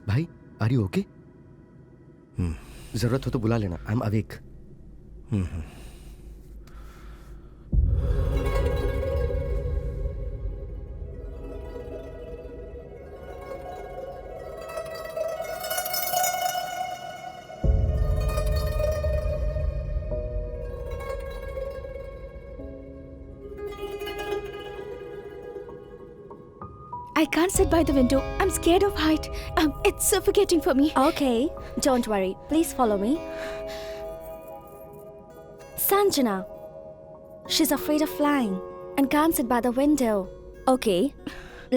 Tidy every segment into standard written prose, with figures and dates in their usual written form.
भाई are you okay? जरूरत हो तो बुला लेना, I am awake. I can't sit by the window. I'm scared of height. It's suffocating for me. Okay, don't worry. Please follow me. Sanjana. She's afraid of flying and can't sit by the window. Okay,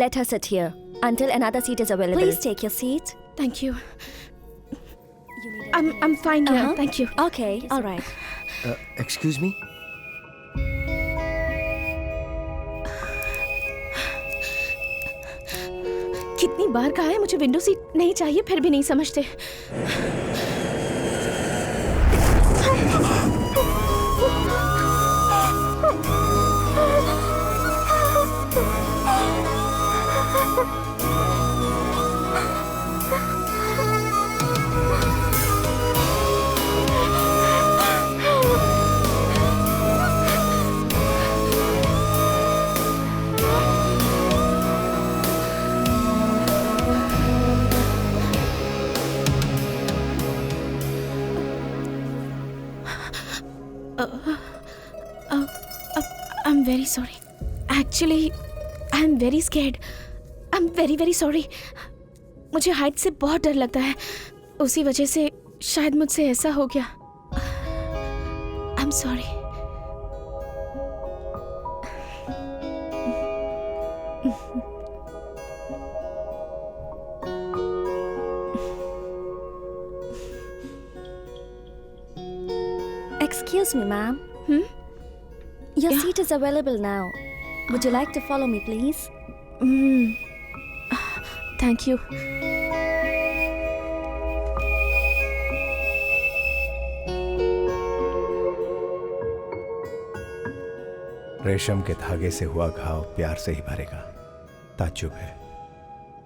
let her sit here until another seat is available. Please take your seat. Thank you. I'm fine here. Thank you. Okay, all right. Excuse me. कितनी बार कहा है मुझे window seat नहीं चाहिए, फिर भी नहीं समझते। I'm very sorry. Actually, I'm very scared. I'm very very sorry. मुझे हाइट से बहुत डर लगता है, उसी वजह से शायद मुझसे ऐसा हो गया। I'm sorry. Excuse me, ma'am. Your seat is available now. Would you like to follow me, please? Thank you. रेशम के धागे से हुआ घाव प्यार से ही भरेगा। ताज्जुब है,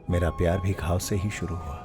मेरा प्यार भी घाव से ही शुरू हुआ।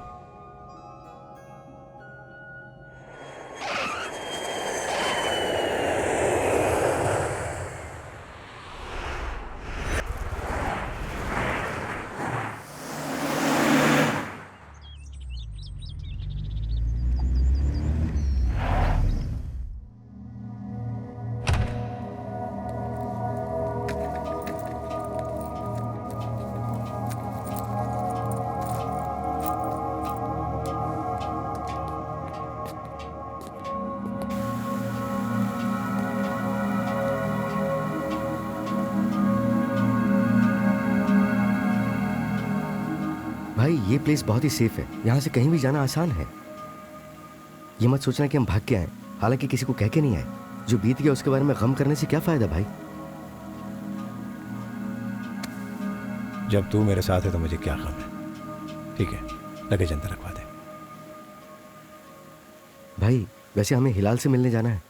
भाई ये प्लेस बहुत ही सेफ है, यहाँ से कहीं भी जाना आसान है। ये मत सोचना कि हम भाग के आए, हालांकि किसी को कह के नहीं आए। जो बीत गया उसके बारे में गम करने से क्या फायदा भाई। जब तू मेरे साथ है तो मुझे क्या गम है। ठीक है, लगेज अंदर रखवा दे। भाई वैसे हमें हिलाल से मिलने जाना है।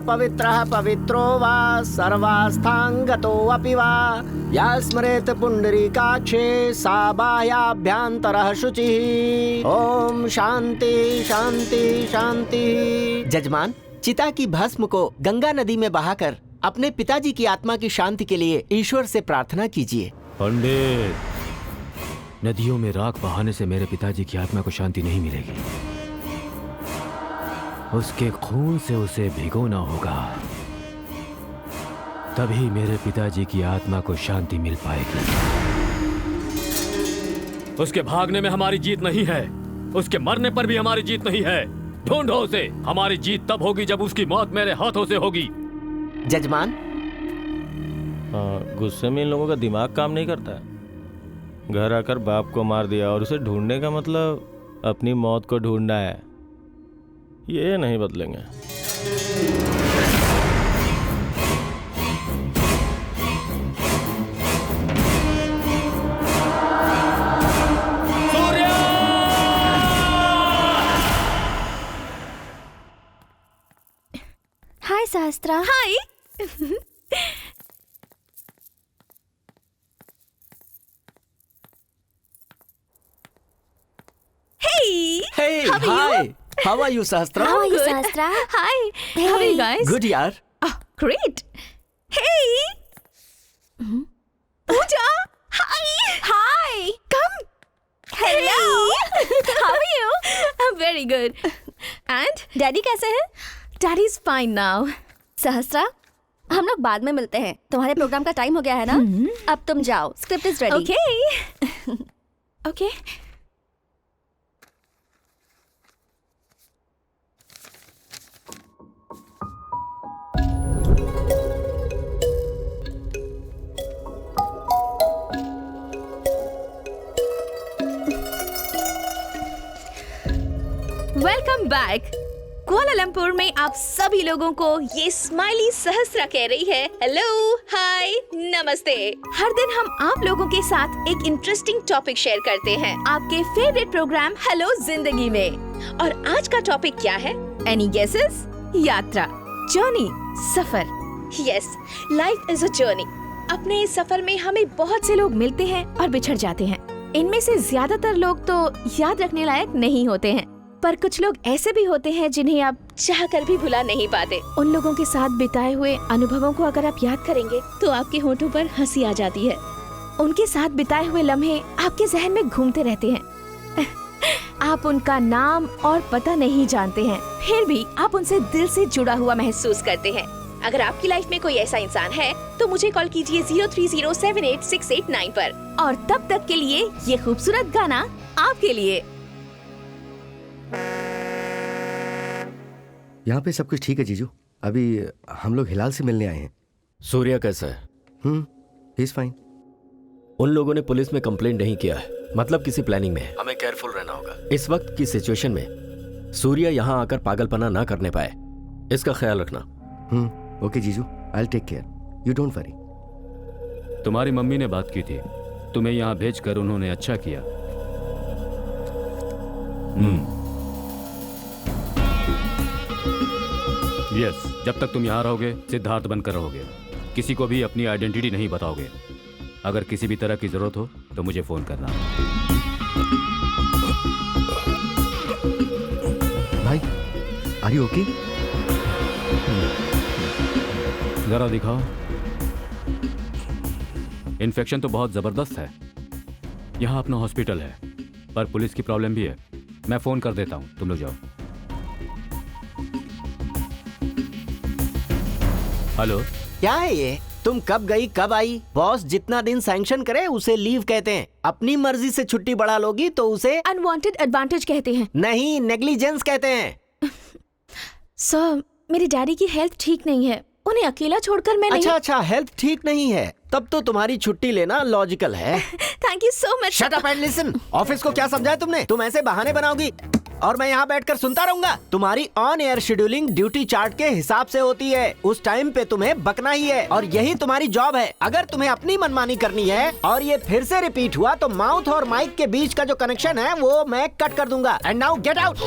पवित्रः पवित्रो वा सर्वास्थांगतो अपि वा या स्मरेत पुंडरीकाक्षे सा बाह्याभ्यन्तरः शुचिः। ओम शांति शांति शांति। जजमान, चिता की भस्म को गंगा नदी में बहाकर अपने पिताजी की आत्मा की शांति के लिए ईश्वर से प्रार्थना कीजिए। पंडित, नदियों में राख बहाने से मेरे पिताजी की आत्मा को शांति नहीं मिलेगी। उसके खून से उसे भिगोना होगा, तभी मेरे पिताजी की आत्मा को शांति मिल पाएगी। उसके भागने में हमारी जीत नहीं है, उसके मरने पर भी हमारी जीत नहीं है। ढूंढो उसे। हमारी जीत तब होगी जब उसकी मौत मेरे हाथों से होगी। जजमान, हाँ, गुस्से में इन लोगों का दिमाग काम नहीं करता है। घर आकर बाप को मार दिया और उसे ढूंढने का मतलब अपनी मौत को ढूंढना है। ये नहीं बदलेंगे। हाय सहस्त्रा। हाय। Hey. Hey, How are hi. you? How are you, Sahastra? How are you, Good. सहस्त्रा? Hi. How are you guys? Good, yaar. Oh, great. Hey. Pooja. Hi. Hi. Come. Hello. How are you? I'm very good. And daddy कैसे हैं? Daddy's fine now. सहस्त्रा, हम लोग बाद में मिलते हैं। तुम्हारे programme का टाइम हो गया है ना? अब तुम जाओ, script is ready. Okay. Okay. Welcome back. Kuala Lumpur में आप सभी लोगों को ये स्माइली सहस्त्रा कह रही है हेलो, हाय, नमस्ते। हर दिन हम आप लोगों के साथ एक इंटरेस्टिंग टॉपिक शेयर करते हैं आपके फेवरेट प्रोग्राम हेलो जिंदगी में। और आज का टॉपिक क्या है? Any guesses? यात्रा, जर्नी, सफर। Yes, life is a journey. अपने इस सफर में हमें बहुत से लोग मिलते हैं और बिछड़ जाते हैं। इनमें से ज्यादातर लोग तो याद रखने लायक नहीं होते हैं, पर कुछ लोग ऐसे भी होते हैं जिन्हें आप चाहकर भी भुला नहीं पाते। उन लोगों के साथ बिताए हुए अनुभवों को अगर आप याद करेंगे तो आपके होठों पर हंसी आ जाती है। उनके साथ बिताए हुए लम्हे आपके जहन में घूमते रहते हैं। आप उनका नाम और पता नहीं जानते हैं, फिर भी आप उनसे दिल से जुड़ा हुआ महसूस करते हैं। अगर आपकी लाइफ में कोई ऐसा इंसान है तो मुझे कॉल कीजिए 03078689 पर। और तब तक के लिए ये खूबसूरत गाना आपके लिए। यहाँ पे सब कुछ ठीक है जीजू। अभी हम लोग हिलाल से मिलने आए हैं। सूर्या कैसा है? He is fine. उन लोगों ने पुलिस में कंप्लेंट नहीं किया है, मतलब किसी प्लानिंग में है। हमें केयरफुल रहना होगा। इस वक्त की सिचुएशन में सूर्या यहाँ आकर पागलपना ना करने पाए, इसका ख्याल रखना। ओके जीजू, I will take care, you don't worry. तुम्हारी मम्मी ने बात की थी, तुम्हें यहाँ भेजकर उन्होंने अच्छा किया। यस, जब तक तुम यहाँ रहोगे सिद्धार्थ बनकर रहोगे, किसी को भी अपनी आइडेंटिटी नहीं बताओगे। अगर किसी भी तरह की जरूरत हो तो मुझे फोन करना। भाई, आर यू ओके? जरा दिखाओ। इन्फेक्शन तो बहुत जबरदस्त है। यहाँ अपना हॉस्पिटल है, पर पुलिस की प्रॉब्लम भी है। मैं फोन कर देता हूँ, तुम लोग जाओ। हेलो, क्या है ये? तुम कब गई कब आई? बॉस जितना दिन सैंक्शन करे उसे लीव कहते हैं। अपनी मर्जी से छुट्टी बढ़ा लोगी तो उसे अनवांटेड एडवांटेज कहते हैं। नहीं, नेग्लिजेंस कहते हैं। सर, मेरे डैडी की हेल्थ ठीक नहीं है, उन्हें अकेला छोड़कर मैं अच्छा अच्छा, हेल्थ ठीक नहीं है, तब तो तुम्हारी छुट्टी लेना लॉजिकल है। Thank you so much. Shut up and listen. Office को क्या समझाया तुमने? तुम ऐसे बहाने बनाओगी और मैं यहाँ बैठकर सुनता रहूंगा? तुम्हारी on air scheduling duty chart के हिसाब से होती है। उस टाइम पे तुम्हें बकना ही है और यही तुम्हारी जॉब है। अगर तुम्हें अपनी मनमानी करनी है और ये फिर से रिपीट हुआ तो माउथ और माइक के बीच का जो कनेक्शन है वो मैं कट कर दूंगा। And now get out.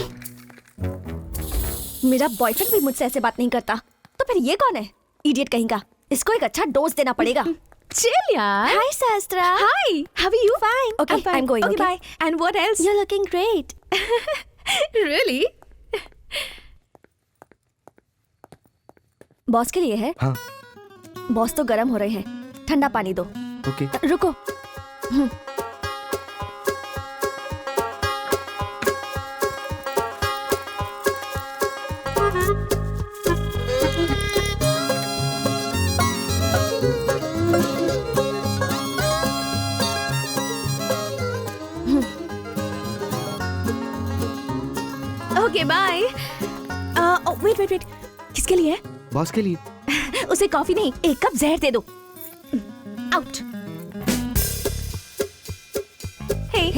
मेरा बॉयफ्रेंड भी मुझसे ऐसे बात नहीं करता, तो फिर ये कौन है? इडियट कहेगा। इसको एक अच्छा डोज देना पड़ेगा। चिल यार। Hi, Sahastra. Hi, how are you? Fine. Okay, I'm fine. I'm going. Okay, bye. And what else? You're looking great. Really? Boss के लिए है? हाँ, बॉस तो गर्म हो रहे हैं, ठंडा पानी दो। ओके। रुको। Okay, bye. Wait. किसके लिए? बॉस के लिए। उसे कॉफी नहीं, एक कप जहर दे दो। Out.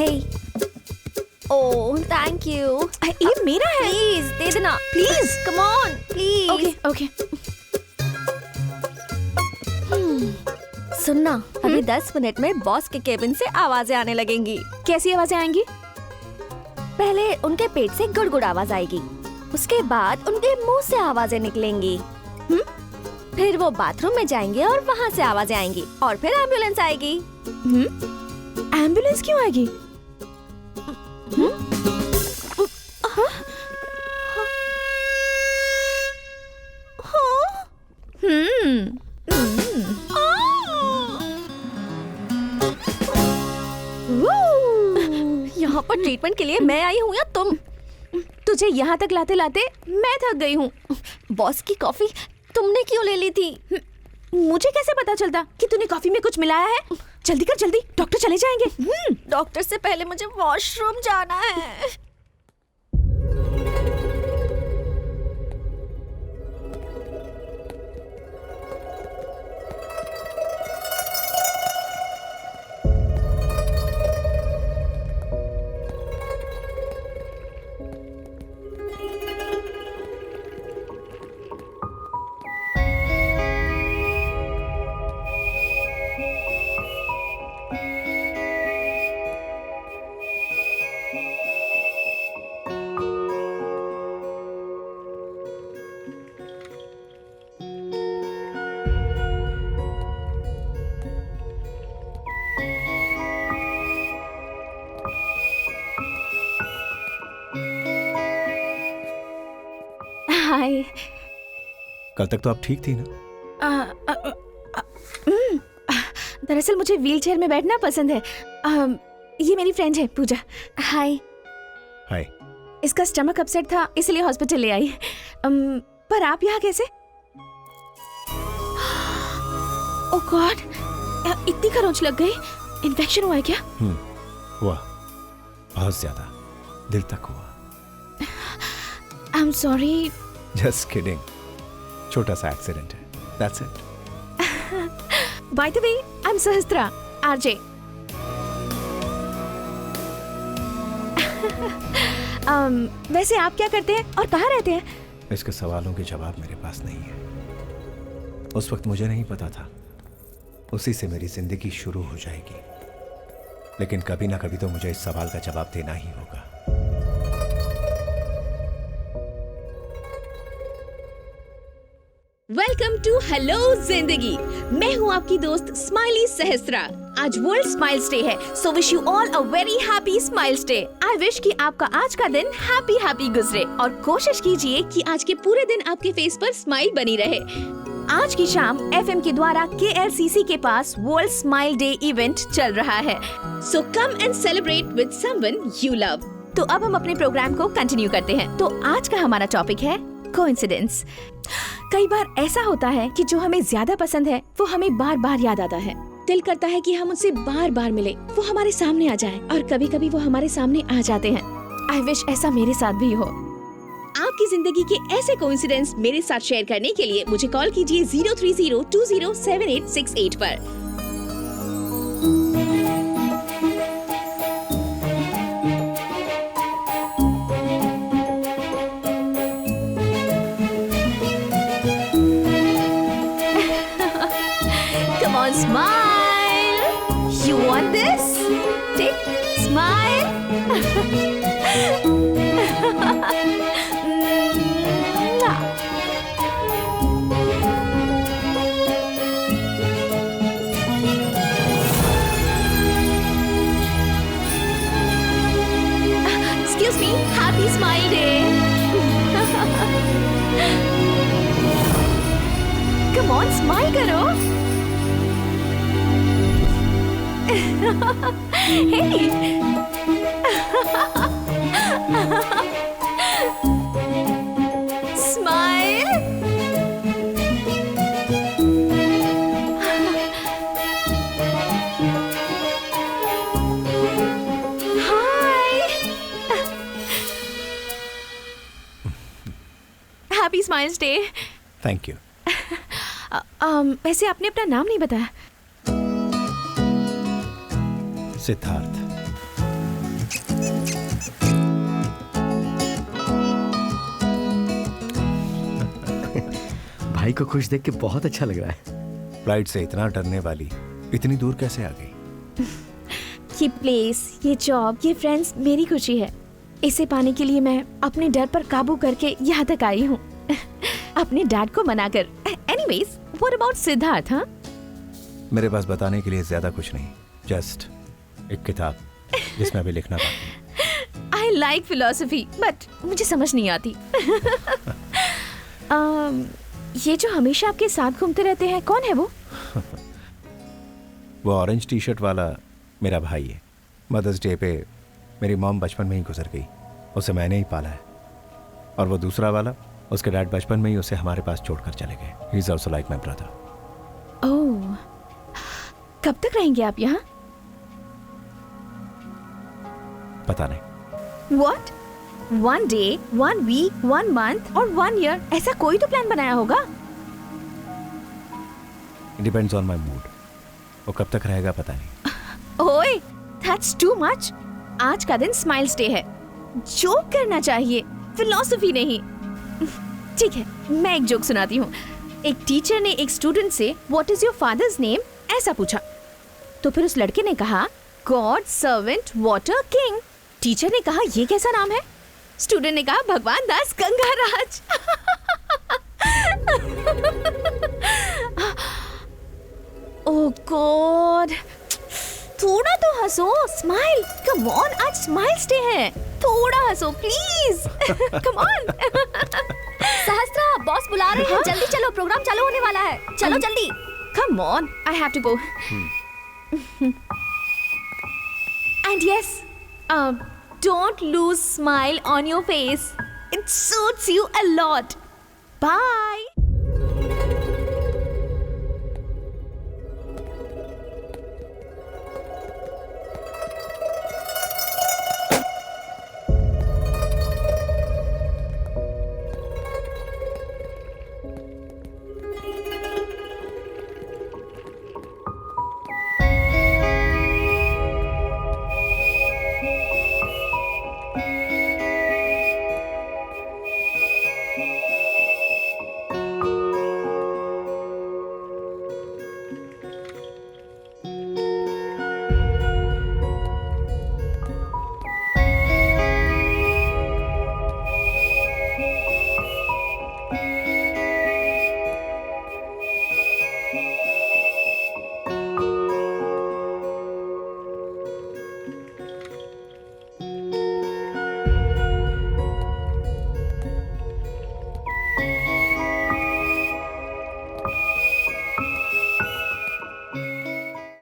Hey. Oh, thank you. ये मेरा है। Please, दे देना. Please, come on, please. Okay okay. सुनना, अभी 10 मिनट में बॉस के केबिन से आवाजें आने लगेंगी। कैसी आवाजें आएंगी? पहले उनके पेट से गुड़गुड़ आवाज आएगी, उसके बाद उनके मुंह से आवाजें निकलेंगी। फिर वो बाथरूम में जाएंगे और वहाँ से आवाजें आएंगी और फिर एम्बुलेंस आएगी। एम्बुलेंस क्यों आएगी? यहाँ पर ट्रीटमेंट के लिए मैं आई हूँ या तुम? तुझे यहाँ तक लाते लाते मैं थक गई हूँ। बॉस की कॉफी तुमने क्यों ले ली थी? मुझे कैसे पता चलता कि तूने कॉफी में कुछ मिलाया है? जल्दी कर जल्दी, डॉक्टर चले जाएंगे। डॉक्टर से पहले मुझे वॉशरूम जाना है। हाय। कल तक तो आप ठीक थी ना? दरअसल मुझे व्हीलचेयर में बैठना पसंद है। ये मेरी फ्रेंड है पूजा। हाय। हाय। इसका स्टमक अपसेट था इसलिए हॉस्पिटल ले आई। पर आप यहाँ कैसे? ओह गॉड, इतनी खरोंच लग गई। इन्फेक्शन हुआ है क्या? हुआ, बहुत ज्यादा, दिल तक हुआ। I am sorry. Just kidding, छोटा सा एक्सीडेंट है, that's it. By the way, I am Sahastra, RJ. वैसे आप क्या करते हैं और कहाँ रहते हैं? इसके सवालों के जवाब मेरे पास नहीं है। उस वक्त मुझे नहीं पता था उसी से मेरी जिंदगी शुरू हो जाएगी, लेकिन कभी ना कभी तो मुझे इस सवाल का जवाब देना ही होगा। वेलकम टू हेलो जिंदगी। मैं हूँ आपकी दोस्त स्माइली सहस्त्रा। आज वर्ल्ड स्माइल्स डे है, so wish you all a very happy smiles day. I wish कि आपका आज का दिन हैप्पी गुजरे और कोशिश कीजिए कि आज के पूरे दिन आपके फेस पर स्माइल बनी रहे। आज की शाम FM के द्वारा KLCC के पास वर्ल्ड स्माइल डे इवेंट चल रहा है, so come and celebrate with someone you love. तो अब हम अपने प्रोग्राम को कंटिन्यू करते हैं। तो आज का हमारा टॉपिक है कोइंसिडेंस। कई बार ऐसा होता है कि जो हमें ज्यादा पसंद है वो हमें बार बार याद आता है। दिल करता है कि हम उनसे बार बार मिले, वो हमारे सामने आ जाए, और कभी कभी वो हमारे सामने आ जाते हैं। आई विश ऐसा मेरे साथ भी हो। आपकी जिंदगी के ऐसे कोइंसिडेंस मेरे साथ शेयर करने के लिए मुझे कॉल कीजिए 030207868 पर। Come on, smile. You want this? Take, smile. Excuse me, happy smile day. Come on, smile करो. Hey. Smile. Hi. Happy Smiles Day. Thank you. वैसे आपने अपना नाम नहीं बताया। सिद्धार्थ। भाई को खुश देख के बहुत अच्छा लग रहा है। फ्लाइट से इतना डरने वाली इतनी दूर कैसे आ गई? ये प्लेस, ये जॉब, ये फ्रेंड्स मेरी खुशी है। इसे पाने के लिए मैं अपने डर पर काबू करके यहाँ तक आई हूँ। अपने डैड को मनाकर। Anyways, what about Siddharth? हाँ, मेरे पास बताने के लिए ज्यादा कुछ नहीं, जस्ट एक किताब जिसमें अभी लिखना बाकी है। आई लाइक फिलोसफी बट मुझे समझ नहीं आती। ये जो हमेशा आपके साथ घूमते रहते हैं, कौन है वो? वो ऑरेंज टी शर्ट वाला मेरा भाई है। मदर्स डे पे मेरी मॉम बचपन में ही गुजर गई, उसे मैंने ही पाला है। और वो दूसरा वाला, उसके डैड बचपन में ही उसे हमारे पास छोड़कर चले गए। He is also like my brother. Oh, कब तक रहेंगे आप यहाँ? पता नहीं। What? 1 day, 1 week, 1 month और 1 year? ऐसा कोई तो प्लान बनाया होगा। It depends on my mood. वो कब तक रहेगा पता नहीं। ओए, that's too much. आज का दिन स्माइल्स डे है। जोक करना चाहिए, फिलोसफी नहीं। ठीक है, मैं एक जोक सुनाती हूँ। एक टीचर ने एक स्टूडेंट से what is your father's name ऐसा पूछा। तो फिर उस लड़के ने कहा God servant water king. Teacher ने कहा ये कैसा नाम है? स्टूडेंट ने कहा भगवान दास गंगाराज। ओह गॉड, थोड़ा तो हंसो, स्माइल, कम ऑन, आज स्माइल्स डे है, थोड़ा हंसो प्लीज, कम ऑन। सहस्त्रा, बॉस बुला रहे हैं, जल्दी चलो, प्रोग्राम चालू होने वाला है, चलो जल्दी। Come on, I have to go. And yes, don't lose smile on your face. It suits you a lot. Bye.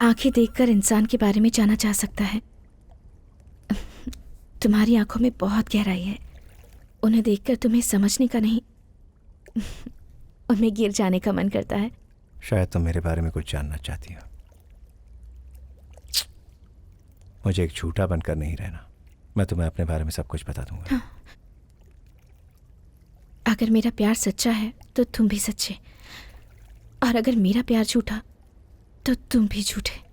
आंखें देखकर इंसान के बारे में जाना जा सकता है। तुम्हारी आंखों में बहुत गहराई है, उन्हें देखकर तुम्हें समझने का नहीं, उनमें गिर जाने का मन करता है। शायद तुम मेरे बारे में कुछ जानना चाहती हो। मुझे एक झूठा बनकर नहीं रहना, मैं तुम्हें अपने बारे में सब कुछ बता दूंगा। हाँ। अगर मेरा प्यार सच्चा है तो तुम भी सच्चे, और अगर मेरा प्यार झूठा तो तुम भी झूठे।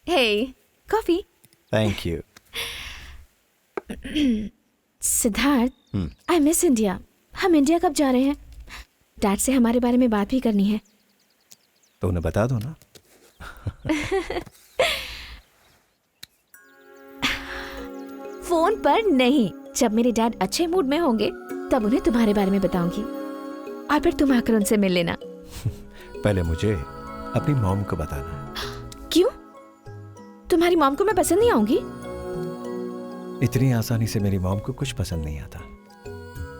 Hey, coffee. Thank you. Siddharth, I miss India. हम इंडिया कब जा रहे हैं? डैड से हमारे बारे में बात भी करनी है। तो उन्हें बता दो ना। फोन पर नहीं, जब मेरे डैड अच्छे मूड में होंगे तब उन्हें तुम्हारे बारे में बताऊंगी, और फिर तुम आकर उनसे मिल लेना। पहले मुझे अपनी मॉम को बताना है। क्यों? तुम्हारी मॉम को मैं पसंद नहीं आऊंगी? इतनी आसानी से मेरी मॉम को कुछ पसंद नहीं आता।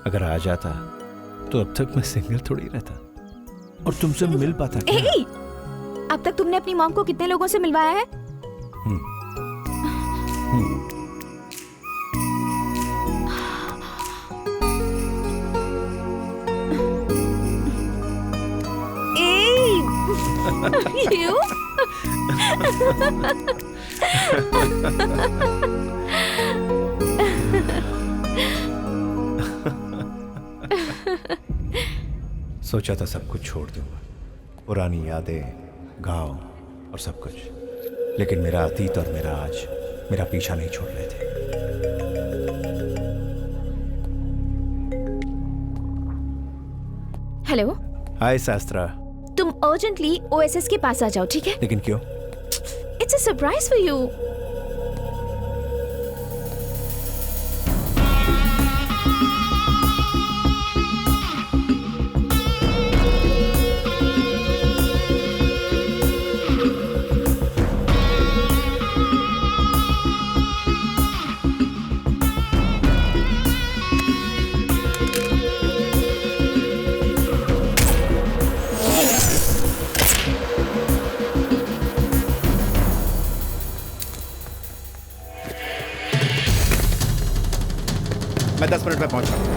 अगर आ जाता तो अब तक मैं सिंगल थोड़ी रहता और तुमसे मिल पाता क्या? ए, अब तक तुमने अपनी मॉम को कितने लोगों से मिलवाया है? You? सोचा था सब कुछ छोड़ दूंगा, पुरानी यादें, गांव और सब कुछ, लेकिन मेरा अतीत और मेरा आज मेरा पीछा नहीं छोड़ रहे थे। हेलो, हाय शास्त्रा। तुम अर्जेंटली ओएसएस के पास आ जाओ, ठीक है? लेकिन क्यों? It's a surprise for you. मैं 10 मिनट में पहुंच रहा हूं।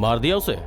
मार दिया उसे?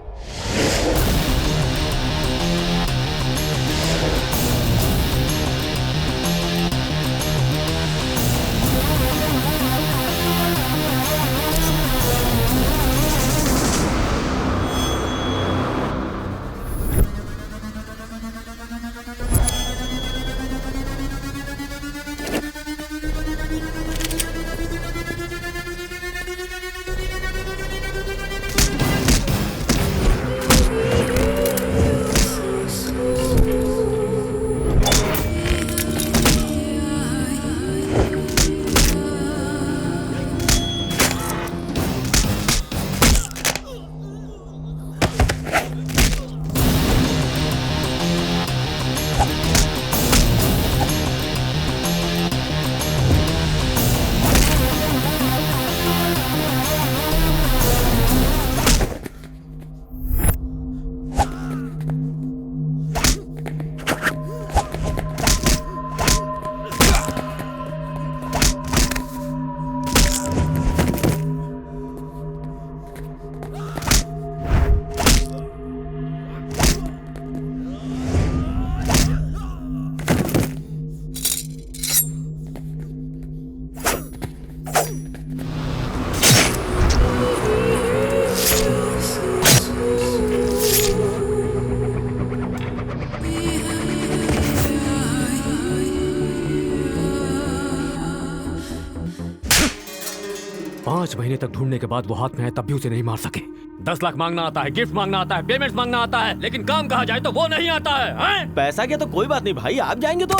पांच महीने तक ढूंढने के बाद वो हाथ में है, तब भी उसे नहीं मार सके। 10 लाख मांगना आता है, गिफ्ट मांगना आता है, पेमेंट्स मांगना आता है, लेकिन काम कहा जाए तो वो नहीं आता है। पैसा क्या तो कोई बात नहीं भाई, आप जाएंगे तो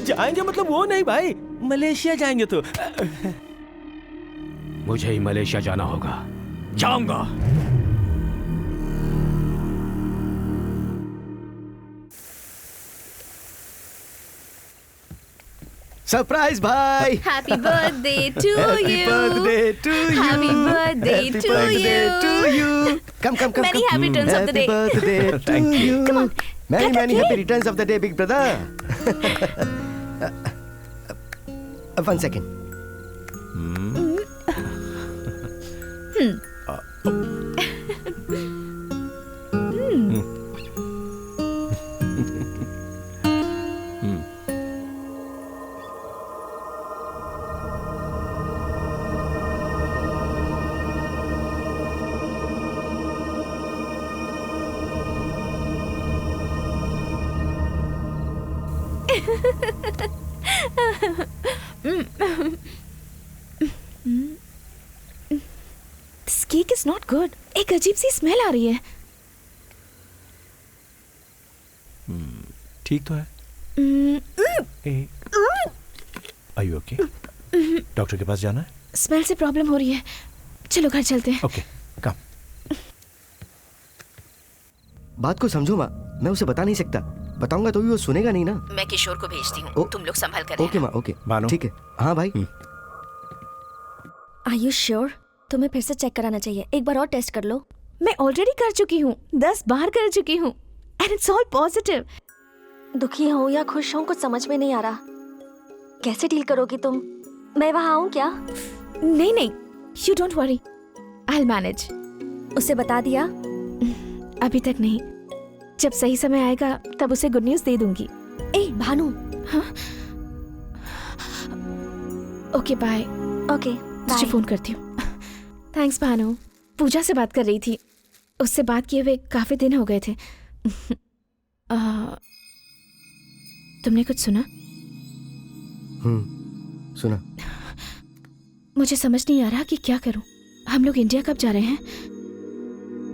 जाएंगे मतलब वो नहीं भाई, मलेशिया जाएंगे तो। मुझे ही मलेशिया जाना होगा, जाऊंगा। सरप्राइज भाई। Happy birthday to Happy you. birthday to you. Happy birthday Happy to birthday you. to you. Come. Many happy returns of the day. Happy birthday to you. Come on. Many Cut the happy cake. returns of the day, big brother. One second. This cake is not good. एक अजीब सी smell आ रही है। ठीक तो है। Are you okay? Doctor के पास जाना है? स्मेल से प्रॉब्लम हो रही है, चलो घर चलते हैं। ओके, कम। बात को समझो माँ, मैं उसे बता नहीं सकता। बताऊंगा तो भी वो सुनेगा नहीं ना। मैं किशोर को भेजती ओ- हूँ, तुम लोग संभाल कर ओके माँ, ओके भानु। ठीक है। हाँ भाई। Are you sure? तुम्हें फिर से चेक कराना चाहिए, एक बार और टेस्ट कर लो। मैं ऑलरेडी कर चुकी हूँ, 10 बार कर चुकी हूँ, एंड इट्स ऑल पॉजिटिव। दुखी हो या खुश हो कुछ समझ में नहीं आ रहा। कैसे डील करोगी तुम? मैं वहाँ आऊँ क्या? नहीं नहीं, you don't worry, I will manage. उसे बता दिया? अभी तक नहीं, जब सही समय आएगा तब उसे गुड न्यूज़ दे दूंगी। ए भानु। हाँ, ओके बाय। ओके तुझे फोन करती हूँ। थैंक्स भानु। पूजा से बात कर रही थी, उससे बात किए हुए काफी दिन हो गए थे। तुमने कुछ सुना? सुना। मुझे समझ नहीं आ रहा कि क्या करूं। हम लोग इंडिया कब जा रहे हैं?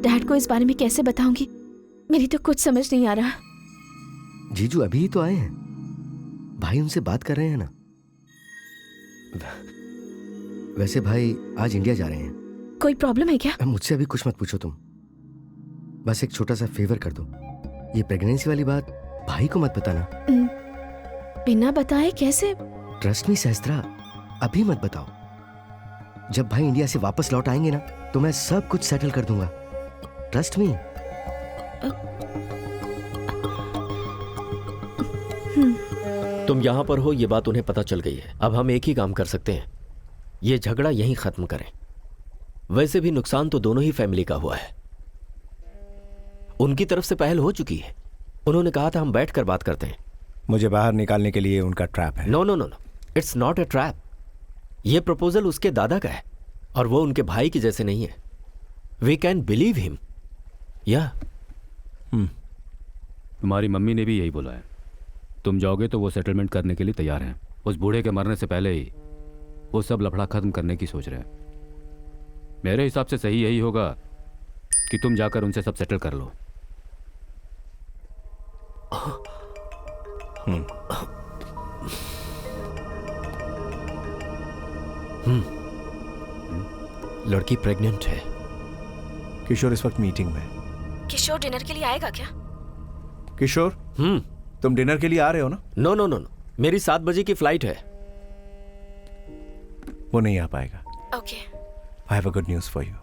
डैड को इस बारे में कैसे बताऊंगी? मेरी तो कुछ समझ नहीं आ रहा। जीजू अभी ही तो आए हैं, भाई उनसे बात कर रहे हैं ना। वैसे भाई आज इंडिया जा रहे हैं। कोई प्रॉब्लम है क्या? मुझसे अभी कुछ मत पूछो तुम, बस एक छोटा सा फेवर कर दो। ये प्रेगनेंसी वाली बात भाई को मत बताना। बिना बताए कैसे? ट्रस्ट मी सहस्त्रा, अभी मत बताओ। जब भाई इंडिया से वापस लौट आएंगे ना तो मैं सब कुछ सेटल कर दूंगा। Trust me. तुम यहाँ पर हो ये बात उन्हें पता चल गई है। अब हम एक ही काम कर सकते हैं, ये झगड़ा यहीं खत्म करें। वैसे भी नुकसान तो दोनों ही फैमिली का हुआ है। उनकी तरफ से पहल हो चुकी है, उन्होंने कहा था हम बैठकर बात करते हैं। मुझे बाहर निकालने के लिए उनका ट्रैप है। No no no no, it's not a trap. ये प्रपोजल उसके दादा का है और वो उनके भाई की जैसे नहीं है। We can believe him. या तुम्हारी मम्मी ने भी यही बोला है। तुम जाओगे तो वो सेटलमेंट करने के लिए तैयार हैं। उस बूढ़े के मरने से पहले ही वो सब लफड़ा खत्म करने की सोच रहे हैं। मेरे हिसाब से सही यही होगा कि तुम जाकर उनसे सब सेटल कर लो। लड़की प्रेग्नेंट है। किशोर इस वक्त मीटिंग में। किशोर डिनर के लिए आएगा क्या? किशोर, तुम डिनर के लिए आ रहे हो ना? नो नो नो नो, मेरी 7 बजे की फ्लाइट है। वो नहीं आ पाएगा। Okay. I have a good news for you.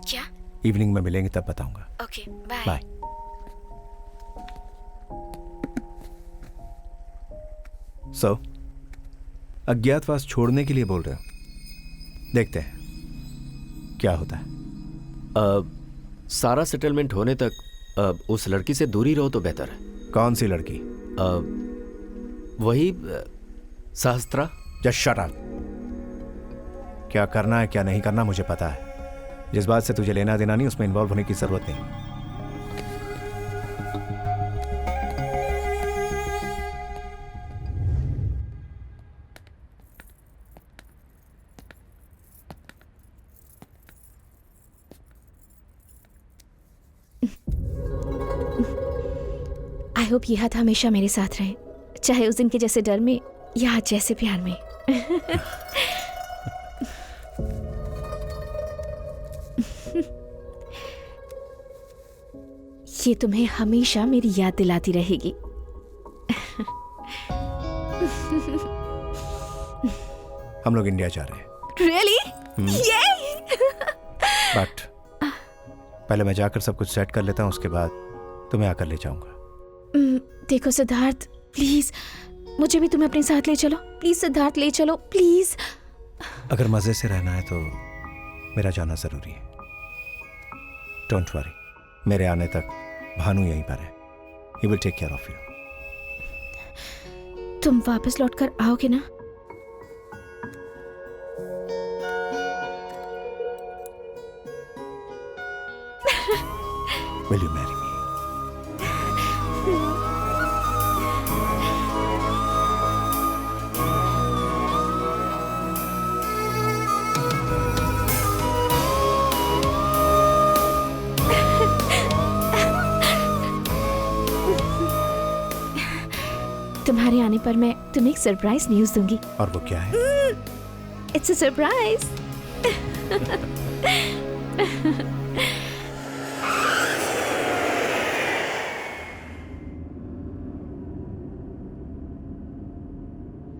क्या? इवनिंग में मिलेंगे तब बताऊंगा। Okay bye. बाय। सो अज्ञातवास छोड़ने के लिए बोल रहे हो? देखते हैं क्या होता है। सारा सेटलमेंट होने तक उस लड़की से दूरी रहो तो बेहतर है। कौन सी लड़की? वही सहस्त्रा। Just shut up. क्या करना है क्या नहीं करना मुझे पता है। जिस बात से तुझे लेना देना नहीं उसमें इन्वॉल्व होने की जरूरत नहीं। आई होप ये हाथ हमेशा मेरे साथ रहे, चाहे उस दिन के जैसे डर में या आज जैसे प्यार में। ये तुम्हें हमेशा मेरी याद दिलाती रहेगी। हम लोग इंडिया जा रहे हैं। Really? Yay! बट पहले मैं जाकर सब कुछ सेट कर लेता हूँ, उसके बाद तुम्हें आकर ले जाऊंगा। देखो सिद्धार्थ, प्लीज मुझे भी तुम्हें अपने साथ ले चलो। प्लीज सिद्धार्थ, ले चलो प्लीज। अगर मजे से रहना है तो मेरा जाना जरूरी है। डोंट वरी, मेरे आने तक भानु यहीं पर है। He will take care of you. तुम वापस लौटकर आओगे ना? Will you marry me? तुम्हारे आने पर मैं तुम्हें एक सरप्राइज न्यूज दूंगी। और वो क्या है? It's a surprise.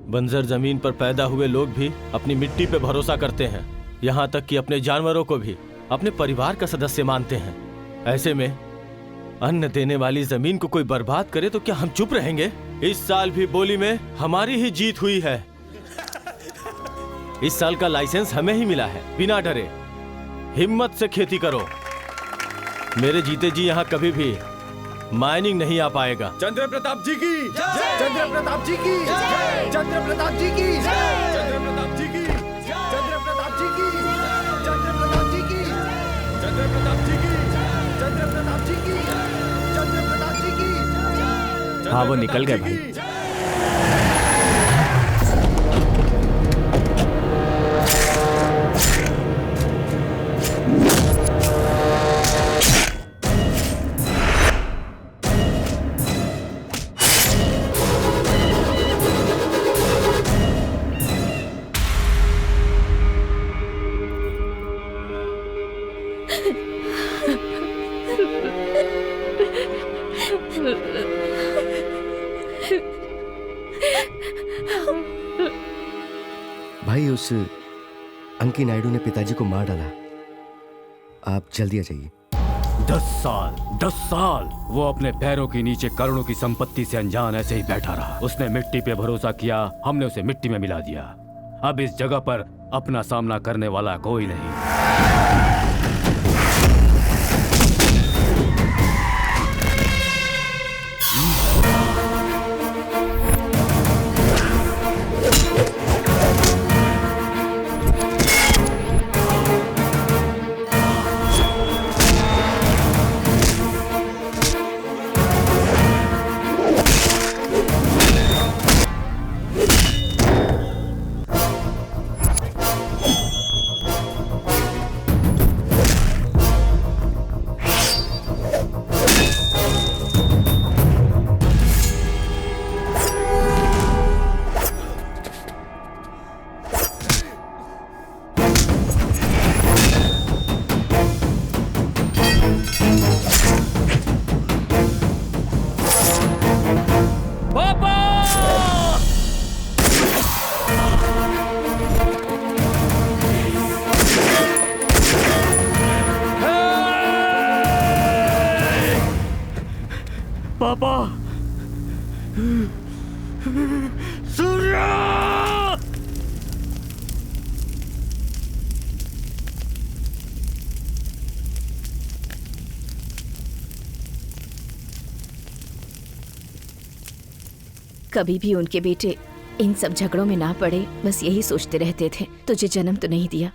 बंजर जमीन पर पैदा हुए लोग भी अपनी मिट्टी पे भरोसा करते हैं, यहाँ तक कि अपने जानवरों को भी अपने परिवार का सदस्य मानते हैं। ऐसे में अन्न देने वाली जमीन को कोई बर्बाद करे तो क्या हम चुप रहेंगे? इस साल भी बोली में हमारी ही जीत हुई है। इस साल का लाइसेंस हमें ही मिला है। बिना डरे हिम्मत से खेती करो। मेरे जीते जी यहाँ कभी भी माइनिंग नहीं आ पाएगा। चंद्र प्रताप जी की जय, चंद्र प्रताप जी की जय, चंद्र प्रताप जी की जय, चंद्र प्रताप जी की, चंद्र प्रताप जी की, चंद्र प्रताप जी की, चंद्र प्रताप जी की, चंद्र प्रताप जी की, चंद्र प्रताप जी की। हाँ, वो निकल गए भाई। भाई उस अंकी नायडू ने पिताजी को मार डाला। आप जल्दी आ जाइए। 10 साल वो अपने पैरों के नीचे करोड़ों की संपत्ति से अनजान ऐसे ही बैठा रहा। उसने मिट्टी पे भरोसा किया, हमने उसे मिट्टी में मिला दिया। अब इस जगह पर अपना सामना करने वाला कोई नहीं। पापा, सूर्य! कभी भी उनके बेटे इन सब झगड़ों में ना पड़े, बस यही सोचते रहते थे। तुझे जन्म तो नहीं दिया,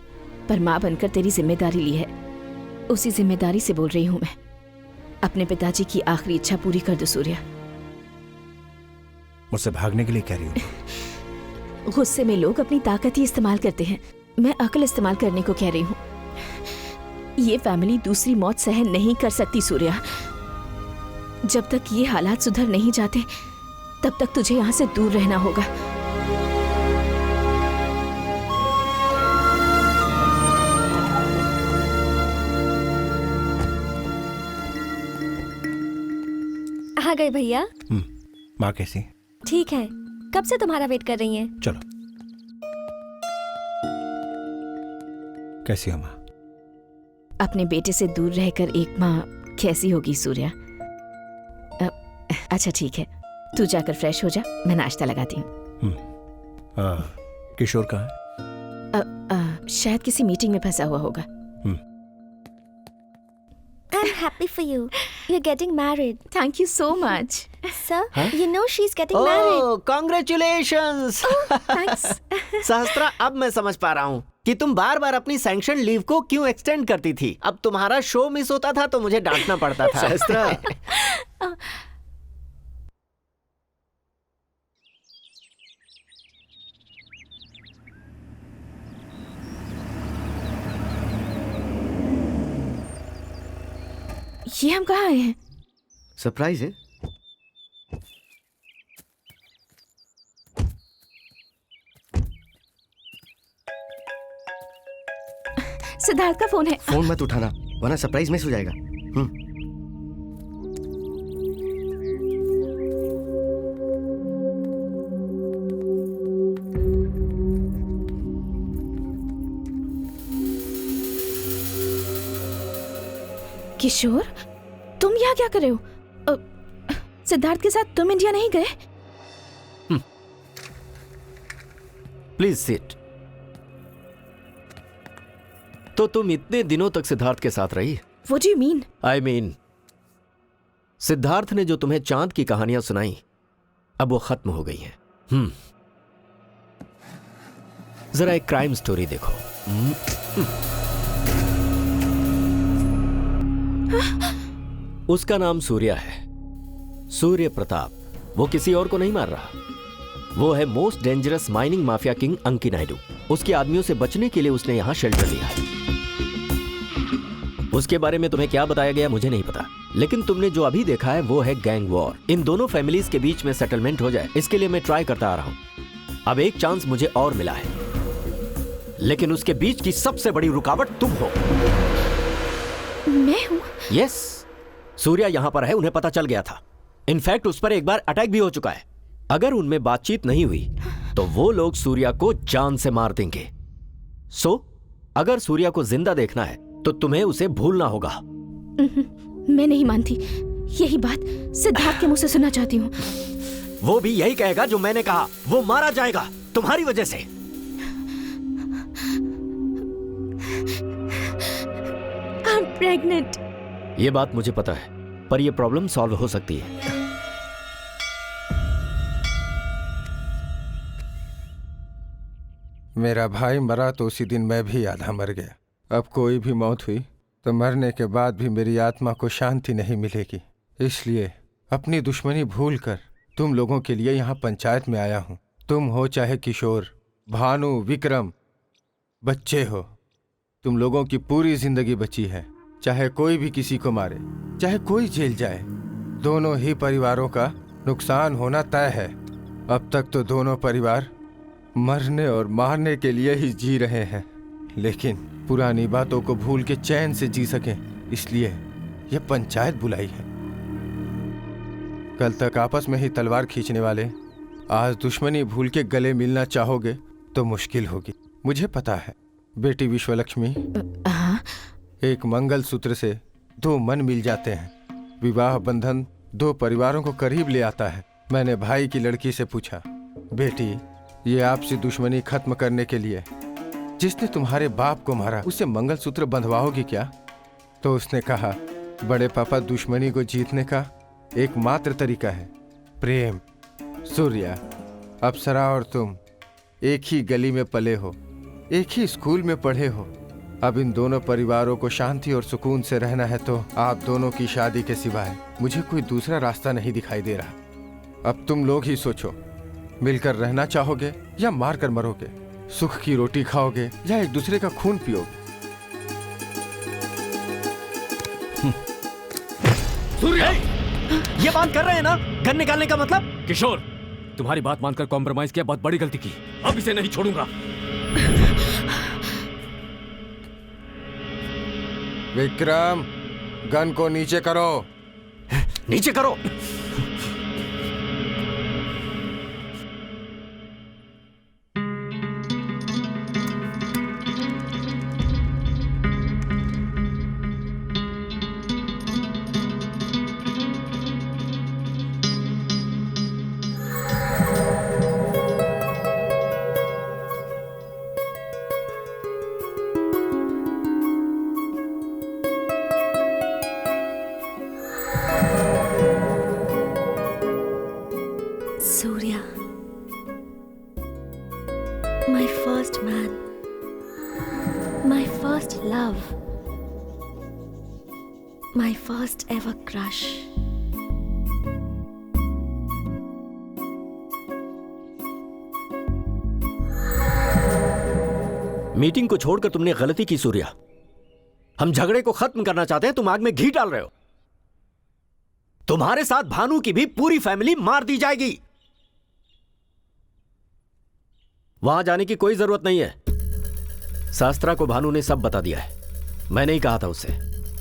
पर माँ बनकर तेरी जिम्मेदारी ली है। उसी जिम्मेदारी से बोल रही हूँ मैं। अपने पिताजी की आखिरी इच्छा पूरी कर दो सूर्या। मुझसे भागने के लिए कह रही हो? गुस्से में लोग अपनी ताकत ही इस्तेमाल करते हैं, मैं अक्ल इस्तेमाल करने को कह रही हूँ। ये फैमिली दूसरी मौत सहन नहीं कर सकती सूर्या। जब तक ये हालात सुधर नहीं जाते तब तक तुझे यहाँ से दूर रहना होगा। आ गए भैया। माँ कैसी? ठीक है, कब से तुम्हारा वेट कर रही हैं। चलो। कैसी हो माँ? अपने बेटे से दूर रहकर एक माँ कैसी होगी सूर्या। अच्छा ठीक है, तू जाकर फ्रेश हो जा, मैं नाश्ता लगाती हूँ। किशोर कहाँ है? शायद किसी मीटिंग में फंसा हुआ होगा। I'm happy for you. You're getting married. Thank you so much. Sir, you know she's getting married. Oh, congratulations! Thanks. सहस्त्रा, अब मैं समझ पा रहा हूँ कि तुम बार बार अपनी सैंक्शन लीव को क्यों एक्सटेंड करती थी। अब तुम्हारा शो मिस होता था तो मुझे डांटना पड़ता था। सहस्त्रा, ये हम कहाँ आए हैं? सरप्राइज है। सिद्धार्थ का फोन है। फोन मत उठाना वरना सरप्राइज मिस हो जाएगा। किशोर, तुम यहाँ क्या कर रहे हो? सिद्धार्थ के साथ तुम इंडिया नहीं गए? Please sit. तो तुम इतने दिनों तक सिद्धार्थ के साथ रही? What do you mean? I mean, Siddharth ने जो तुम्हें चांद की कहानियां सुनाई अब वो खत्म हो गई हैं। जरा एक क्राइम स्टोरी देखो। उसका नाम सूर्या है, सूर्य प्रताप। वो किसी और को नहीं मार रहा, वो है most dangerous mining mafia king अंकी नायडू। उसके आदमियों से बचने के लिए उसने यहां शेल्टर लिया है। उसके बारे में तुम्हें क्या बताया गया मुझे नहीं पता, लेकिन तुमने जो अभी देखा है वो है गैंग वॉर। इन दोनों फैमिलीज के बीच में सेटलमेंट हो जाए इसके लिए मैं ट्राई करता आ रहा हूं। अब एक चांस मुझे और मिला है, लेकिन उसके बीच की सबसे बड़ी रुकावट तुम हो। मैं हूं? यस, सूर्या यहां पर है, उन्हें पता चल गया था। इनफैक्ट उस पर एक बार अटैक भी हो चुका है। अगर उनमें बातचीत नहीं हुई तो वो लोग सूर्या को जान से मार देंगे। सो अगर सूर्या को जिंदा देखना है तो तुम्हें उसे भूलना होगा। मैं नहीं मानती। यही बात सिद्धार्थ के मुंह से सुनना चाहती हूँ। वो भी यही कहेगा जो मैंने कहा। वो मारा जाएगा तुम्हारी वजह से। I'm pregnant. ये बात मुझे पता है, पर यह प्रॉब्लम सॉल्व हो सकती है। मेरा भाई मरा तो उसी दिन मैं भी आधा मर गया। अब कोई भी मौत हुई तो मरने के बाद भी मेरी आत्मा को शांति नहीं मिलेगी। इसलिए अपनी दुश्मनी भूलकर तुम लोगों के लिए यहाँ पंचायत में आया हूँ। तुम हो चाहे किशोर, भानु, विक्रम, बच्चे हो, तुम लोगों की पूरी जिंदगी बची है। चाहे कोई भी किसी को मारे, चाहे कोई जेल जाए, दोनों ही परिवारों का नुकसान होना तय है। अब तक तो दोनों परिवार मरने और मारने के लिए ही जी रहे हैं, लेकिन पुरानी बातों को भूल के चैन से जी सकें इसलिए यह पंचायत बुलाई है। कल तक आपस में ही तलवार खींचने वाले आज दुश्मनी भूल के गले मिलना चाहोगे तो मुश्किल होगी। मुझे पता है बेटी विश्वलक्ष्मी, एक मंगल सूत्र से दो मन मिल जाते हैं। विवाह बंधन दो परिवारों को करीब ले आता है। मैंने भाई की लड़की से पूछा, बेटी ये आपसी दुश्मनी खत्म करने के लिए जिसने तुम्हारे बाप को मारा उसे मंगलसूत्र बंधवाओगी क्या? तो उसने कहा, बड़े पापा, दुश्मनी को जीतने का एकमात्र तरीका है प्रेम। सूर्या, अप्सरा और तुम एक ही गली में पले हो, एक ही स्कूल में पढ़े हो। अब इन दोनों परिवारों को शांति और सुकून से रहना है तो आप दोनों की शादी के सिवाय मुझे कोई दूसरा रास्ता नहीं दिखाई दे रहा। अब तुम लोग ही सोचो, मिलकर रहना चाहोगे या मार कर मरोगे? सुख की रोटी खाओगे या एक दूसरे का खून पियोगे? सूर्य, ये बात कर रहे हैं ना गन निकालने का मतलब? किशोर, तुम्हारी बात मानकर कॉम्प्रोमाइज किया, बहुत बड़ी गलती की। अब इसे नहीं छोड़ूंगा। विक्रम, गन को नीचे करो। नीचे करो। Surya, my first man, my first love, my first ever crush. Meeting को छोड़कर तुमने गलती की सूर्या। हम झगड़े को खत्म करना चाहते हैं, तुम आग में घी डाल रहे हो। तुम्हारे साथ भानु की भी पूरी फैमिली मार दी जाएगी। वहां जाने की कोई जरूरत नहीं है। शास्त्रा को भानु ने सब बता दिया है। मैंने ही कहा था उससे,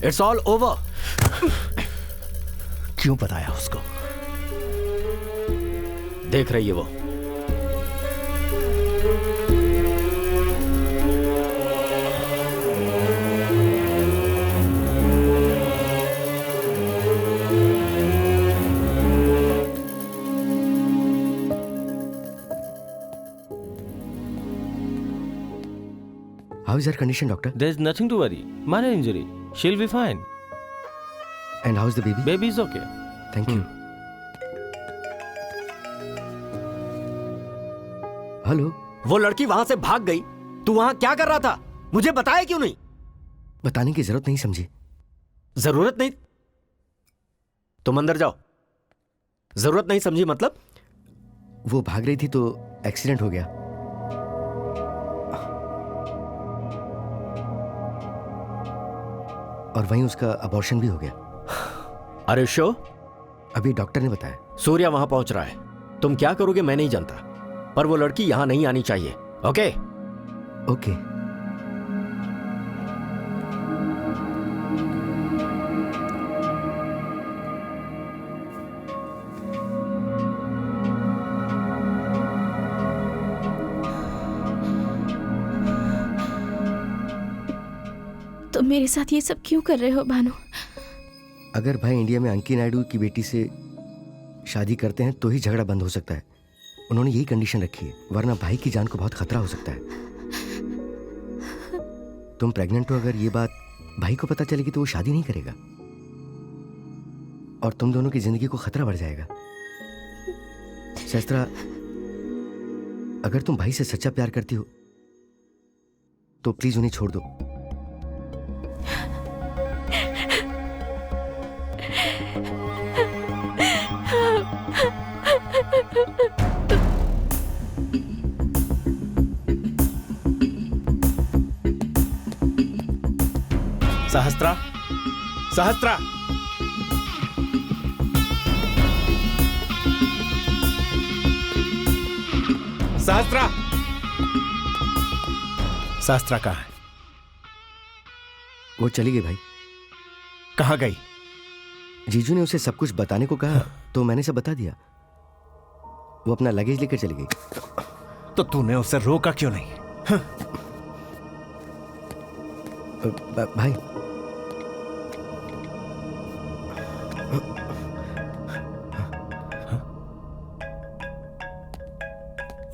इट्स ऑल ओवर। क्यों बताया उसको? देख रही है वो। How is her condition, doctor? There's nothing to worry. Minor injury. She'll be fine. And how's the baby? Baby is okay. Thank you. Hello. वो लड़की वहां से भाग गई, तू वहां क्या कर रहा था? मुझे बताया क्यों नहीं? बताने की जरूरत नहीं समझी। जरूरत नहीं? तुम अंदर जाओ। जरूरत नहीं समझी मतलब? वो भाग रही थी तो एक्सीडेंट हो गया। और वहीं उसका अबॉर्शन भी हो गया। अरे शो, अभी डॉक्टर ने बताया। सूर्या वहां पहुंच रहा है। तुम क्या करोगे मैं नहीं जानता, पर वो लड़की यहां नहीं आनी चाहिए। ओके? ओके। तुम मेरे साथ ये सब क्यों कर रहे हो भानु? अगर भाई इंडिया में अंकी नायडू की बेटी से शादी करते हैं तो ही झगड़ा बंद हो सकता है। उन्होंने यही कंडीशन रखी है, वरना भाई की जान को बहुत खतरा हो सकता है। तुम प्रेग्नेंट हो, अगर ये बात भाई को पता चलेगी तो वो शादी नहीं करेगा और तुम दोनों की जिंदगी को खतरा बढ़ जाएगा। शस्त्रा, अगर तुम भाई से सच्चा प्यार करती हो तो प्लीज उन्हें छोड़ दो। सहस्त्रा, सहस्त्रा, सहस्त्रा, सहस्त्रा कहाँ है? वो चली गई भाई। कहाँ गई? जीजू ने उसे सब कुछ बताने को कहा तो मैंने सब बता दिया। वो अपना लगेज लेकर चली गई। तो तूने उसे रोका क्यों नहीं? भाई,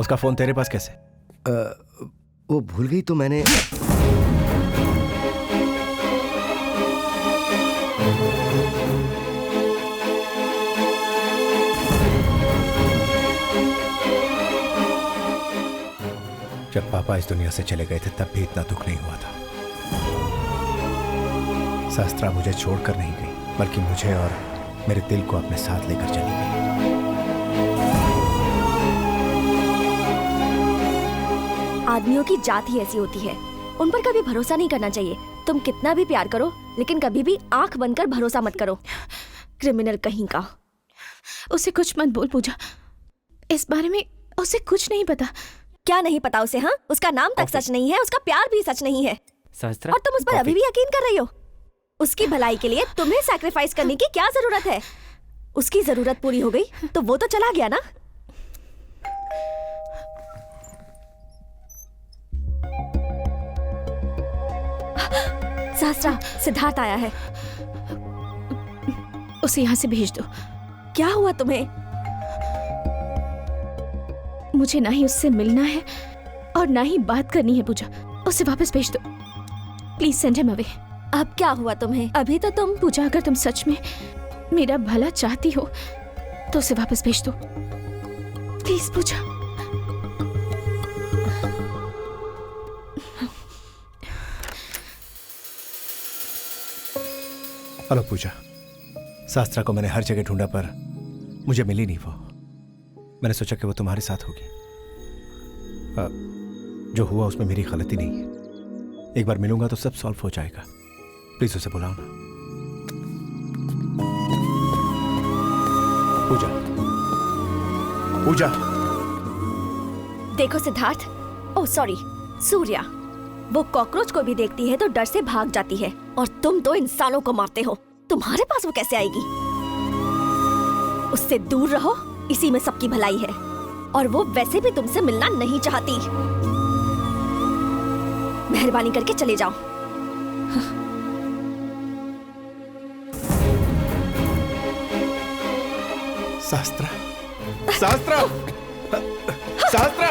उसका फोन तेरे पास कैसे? वो भूल गई तो मैंने। जब पापा इस दुनिया से चले गए थे तब भी इतना दुख नहीं हुआ था। सहस्त्रा मुझे छोड़कर नहीं गई, बल्कि मुझे और मेरे दिल को अपने साथ लेकर चली गई। आदमियों की जात ही ऐसी होती है, उन पर कभी भरोसा नहीं करना चाहिए। तुम कितना भी प्यार करो, लेकिन कभी भी आंख बंद कर भरोसा मत करो। क्रिमिनल कहीं का। उसे कुछ मत बोल पूजा, इस बारे में उसे कुछ नहीं पता। क्या नहीं पता उसे? हाँ, उसका नाम तक सच नहीं है, उसका प्यार भी सच नहीं है, सहस्त्रा, और तुम उस पर अभी भी यकीन कर रही हो। उसकी भलाई के लिए तुम्हें सैक्रिफाइस करने की क्या जरूरत है? उसकी जरूरत पूरी हो गई तो वो तो चला गया ना। सहस्त्रा, सिद्धार्थ आया है। उसे यहाँ से भेज दो। क्या हुआ तुम्हें? मुझे ना ही उससे मिलना है और ना ही बात करनी है पूजा। उसे वापस भेज दो प्लीज, सेंड हिम अवे। अब क्या हुआ तुम्हें? अभी तो तुम। पूजा, अगर तुम सच में मेरा भला चाहती हो तो उसे वापस भेज दो प्लीज पूजा। हेलो पूजा, सहस्त्रा को मैंने हर जगह ढूंढा पर मुझे मिली नहीं वो। मैंने सोचा कि वो तुम्हारे साथ होगी। जो हुआ उसमें मेरी गलती नहीं है। एक बार मिलूंगा तो सब सॉल्व हो जाएगा। प्लीज उसे बुलाओ ना। पूजा, पूजा। देखो सिद्धार्थ, ओह सॉरी सूर्या, वो कॉकरोच को भी देखती है तो डर से भाग जाती है, और तुम तो इंसानों को मारते हो। तुम्हारे पास वो कैसे आएगी? उससे दूर रहो, इसी में सबकी भलाई है। और वो वैसे भी तुमसे मिलना नहीं चाहती। मेहरबानी करके चले जाओ। शास्त्रा, शास्त्रा, शास्त्रा,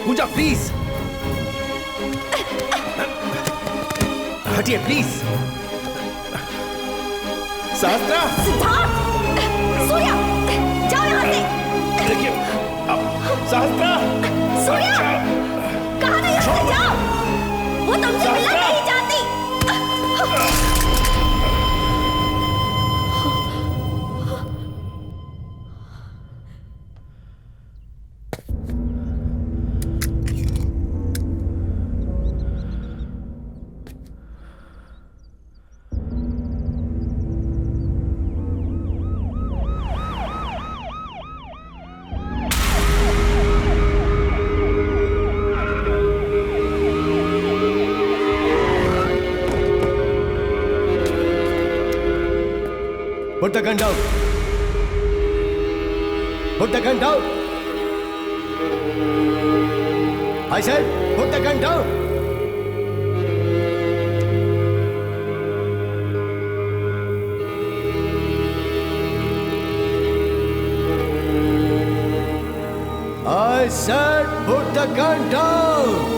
पूजा प्लीज, हटिए प्लीज। शास्त्रा, सिद्धार्थ, सूर्या, जाओ यहाँ से। देखिए, शास्त्रा, सूर्या, कहाँ गए? यहाँ से जाओ। वो तुमसे मिलना नहीं चाहती। Put the gun down. Put the gun down. I said, put the gun down. I said, put the gun down.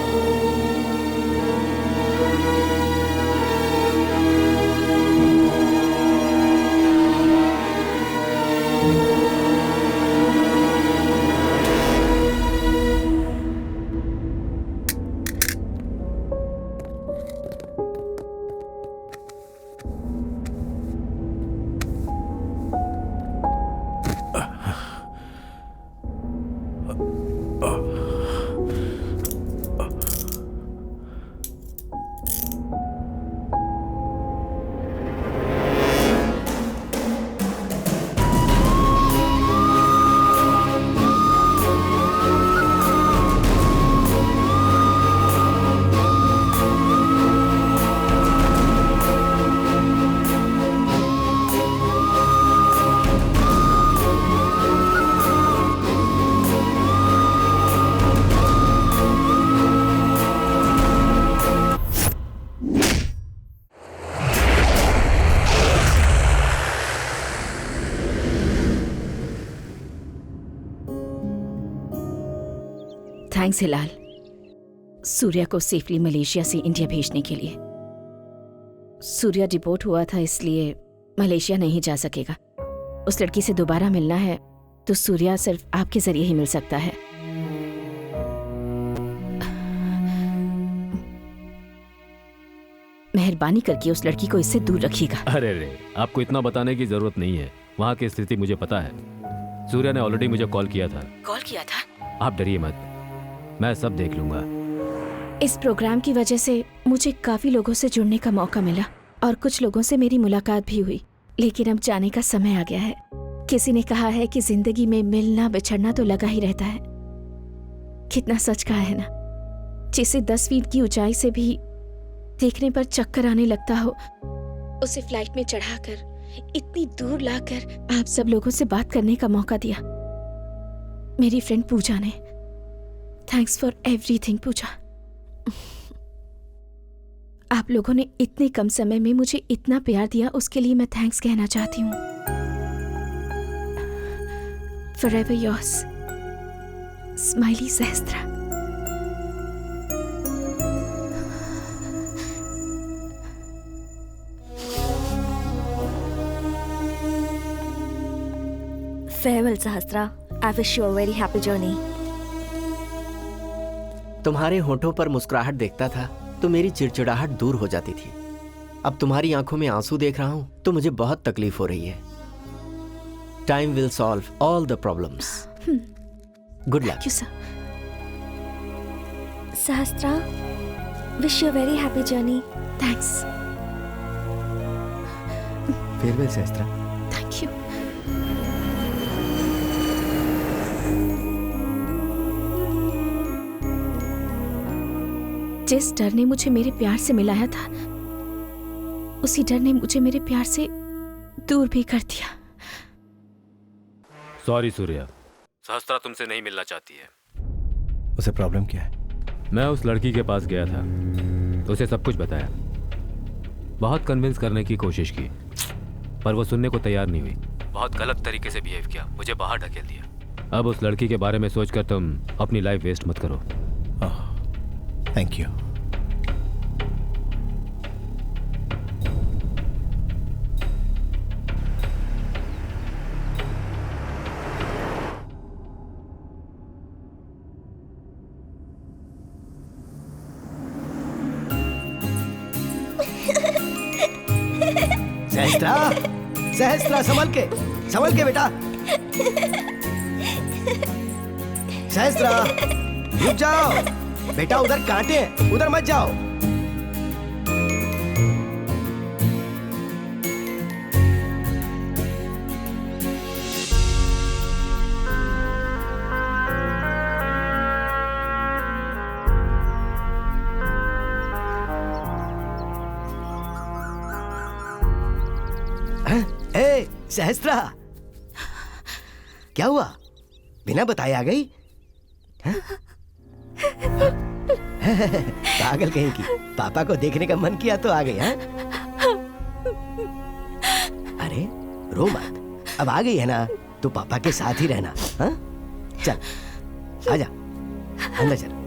Thanks Hilal, Surya को सेफली मलेशिया से इंडिया भेजने के लिए। सूर्या डिपोर्ट हुआ था इसलिए मलेशिया नहीं जा सकेगा। उस लड़की से दोबारा मिलना है तो सूर्या सिर्फ आपके जरिए ही मिल सकता है। मेहरबानी करके उस लड़की को इससे दूर रखिएगा। अरे रे, आपको इतना बताने की जरूरत नहीं है। वहाँ की स्थिति मुझे पता है। सूर्या ने ऑलरेडी मुझे कॉल किया था। कॉल किया था? आप डरिए मत, मैं सब देख लूंगा। इस प्रोग्राम की वजह से मुझे काफी लोगों से जुड़ने का मौका मिला और कुछ लोगों से मेरी मुलाकात भी हुई, लेकिन अब जाने का समय आ गया है। किसी ने कहा है कि जिंदगी में मिलना बिछड़ना तो लगा ही रहता है। कितना सच कहा है ना। जिसे 10 फीट की ऊंचाई से भी देखने पर चक्कर आने लगता हो, उसे फ्लाइट में चढ़ाकर इतनी दूर लाकर आप सब लोगों से बात करने का मौका दिया। मेरी फ्रेंड पूजा ने। थैंक्स फॉर एवरीथिंग पूजा। आप लोगों ने इतने कम समय में मुझे इतना प्यार दिया, उसके लिए मैं थैंक्स कहना चाहती हूँ। Forever yours, smiley Sahastra. Farewell, Sahastra. I wish you a very happy journey. तुम्हारे होठों पर मुस्कुराहट देखता था तो मेरी चिड़चिड़ाहट दूर हो जाती थी। अब तुम्हारी आंखों में आंसू देख रहा हूं तो मुझे बहुत तकलीफ हो रही है। Time will solve all the problems. Good luck. Sahastra, wish you a very happy journey. Thanks. Farewell Sahastra. Thank you. जिस डर ने मुझे मेरे प्यार से मिलाया था, उसी डर ने मुझे मेरे प्यार से दूर भी कर दिया। सॉरी सूर्या, सहस्त्रा तुमसे नहीं मिलना चाहती है। उसे प्रॉब्लम क्या है? मैं उस लड़की के पास गया था, उसे सब कुछ बताया, बहुत कन्विंस करने की कोशिश की, पर वो सुनने को तैयार नहीं हुई। बहुत गलत तरीके से बिहेव किया, मुझे बाहर ढकेल दिया। अब उस लड़की के बारे में सोचकर तुम अपनी लाइफ वेस्ट मत करो। Thank you. सहस्त्रा, सहस्त्रा, संभल के बेटा। सहस्त्रा, रुक जाओ बेटा, उधर कांटे हैं, उधर मत जाओ। ए, सहस्त्रा, क्या हुआ? बिना बताए आ गई? पागल कहीं की, पापा को देखने का मन किया तो आ गई। हाँ? अरे रो मत, अब आ गई है ना तो पापा के साथ ही रहना। हाँ? चल आजा, अंदर चल।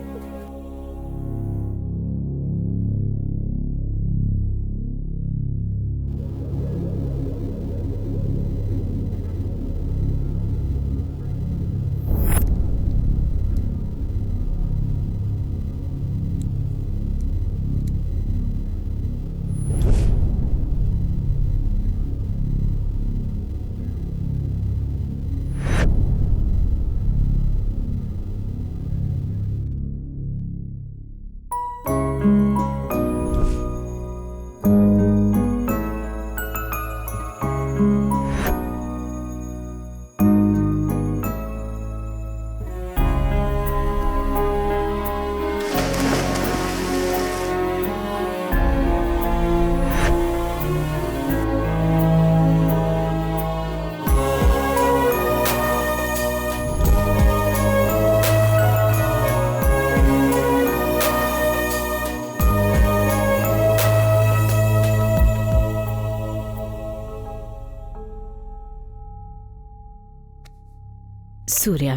सूर्या,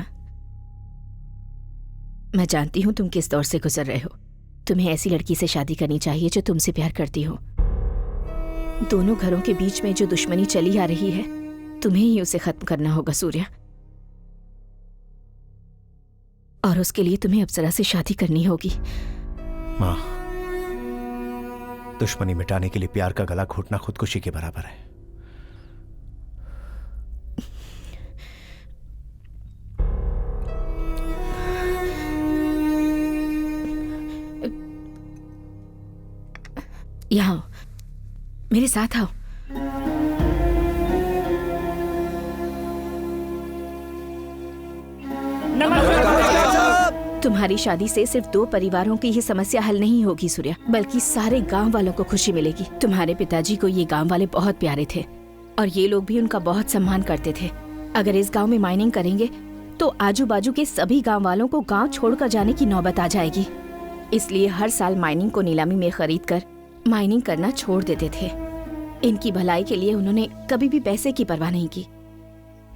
मैं जानती हूं तुम किस दौर से गुजर रहे हो। तुम्हें ऐसी लड़की से शादी करनी चाहिए जो तुमसे प्यार करती हो। दोनों घरों के बीच में जो दुश्मनी चली आ रही है, तुम्हें ही उसे खत्म करना होगा सूर्या। और उसके लिए तुम्हें अप्सरा से शादी करनी होगी। माँ, दुश्मनी मिटाने के लिए प्यार का गला घोटना खुदकुशी के बराबर है। यहाँ आओ, मेरे साथ आओ। तुम्हारी शादी से सिर्फ 2 परिवारों की ही समस्या हल नहीं होगी सूर्या, बल्कि सारे गांव वालों को खुशी मिलेगी। तुम्हारे पिताजी को ये गांव वाले बहुत प्यारे थे और ये लोग भी उनका बहुत सम्मान करते थे। अगर इस गांव में माइनिंग करेंगे तो आजू बाजू के सभी गांव वालों को गांव छोड़कर जाने की नौबत आ जाएगी। इसलिए हर साल माइनिंग को नीलामी में खरीद कर माइनिंग करना छोड़ देते थे। इनकी भलाई के लिए उन्होंने कभी भी पैसे की परवाह नहीं की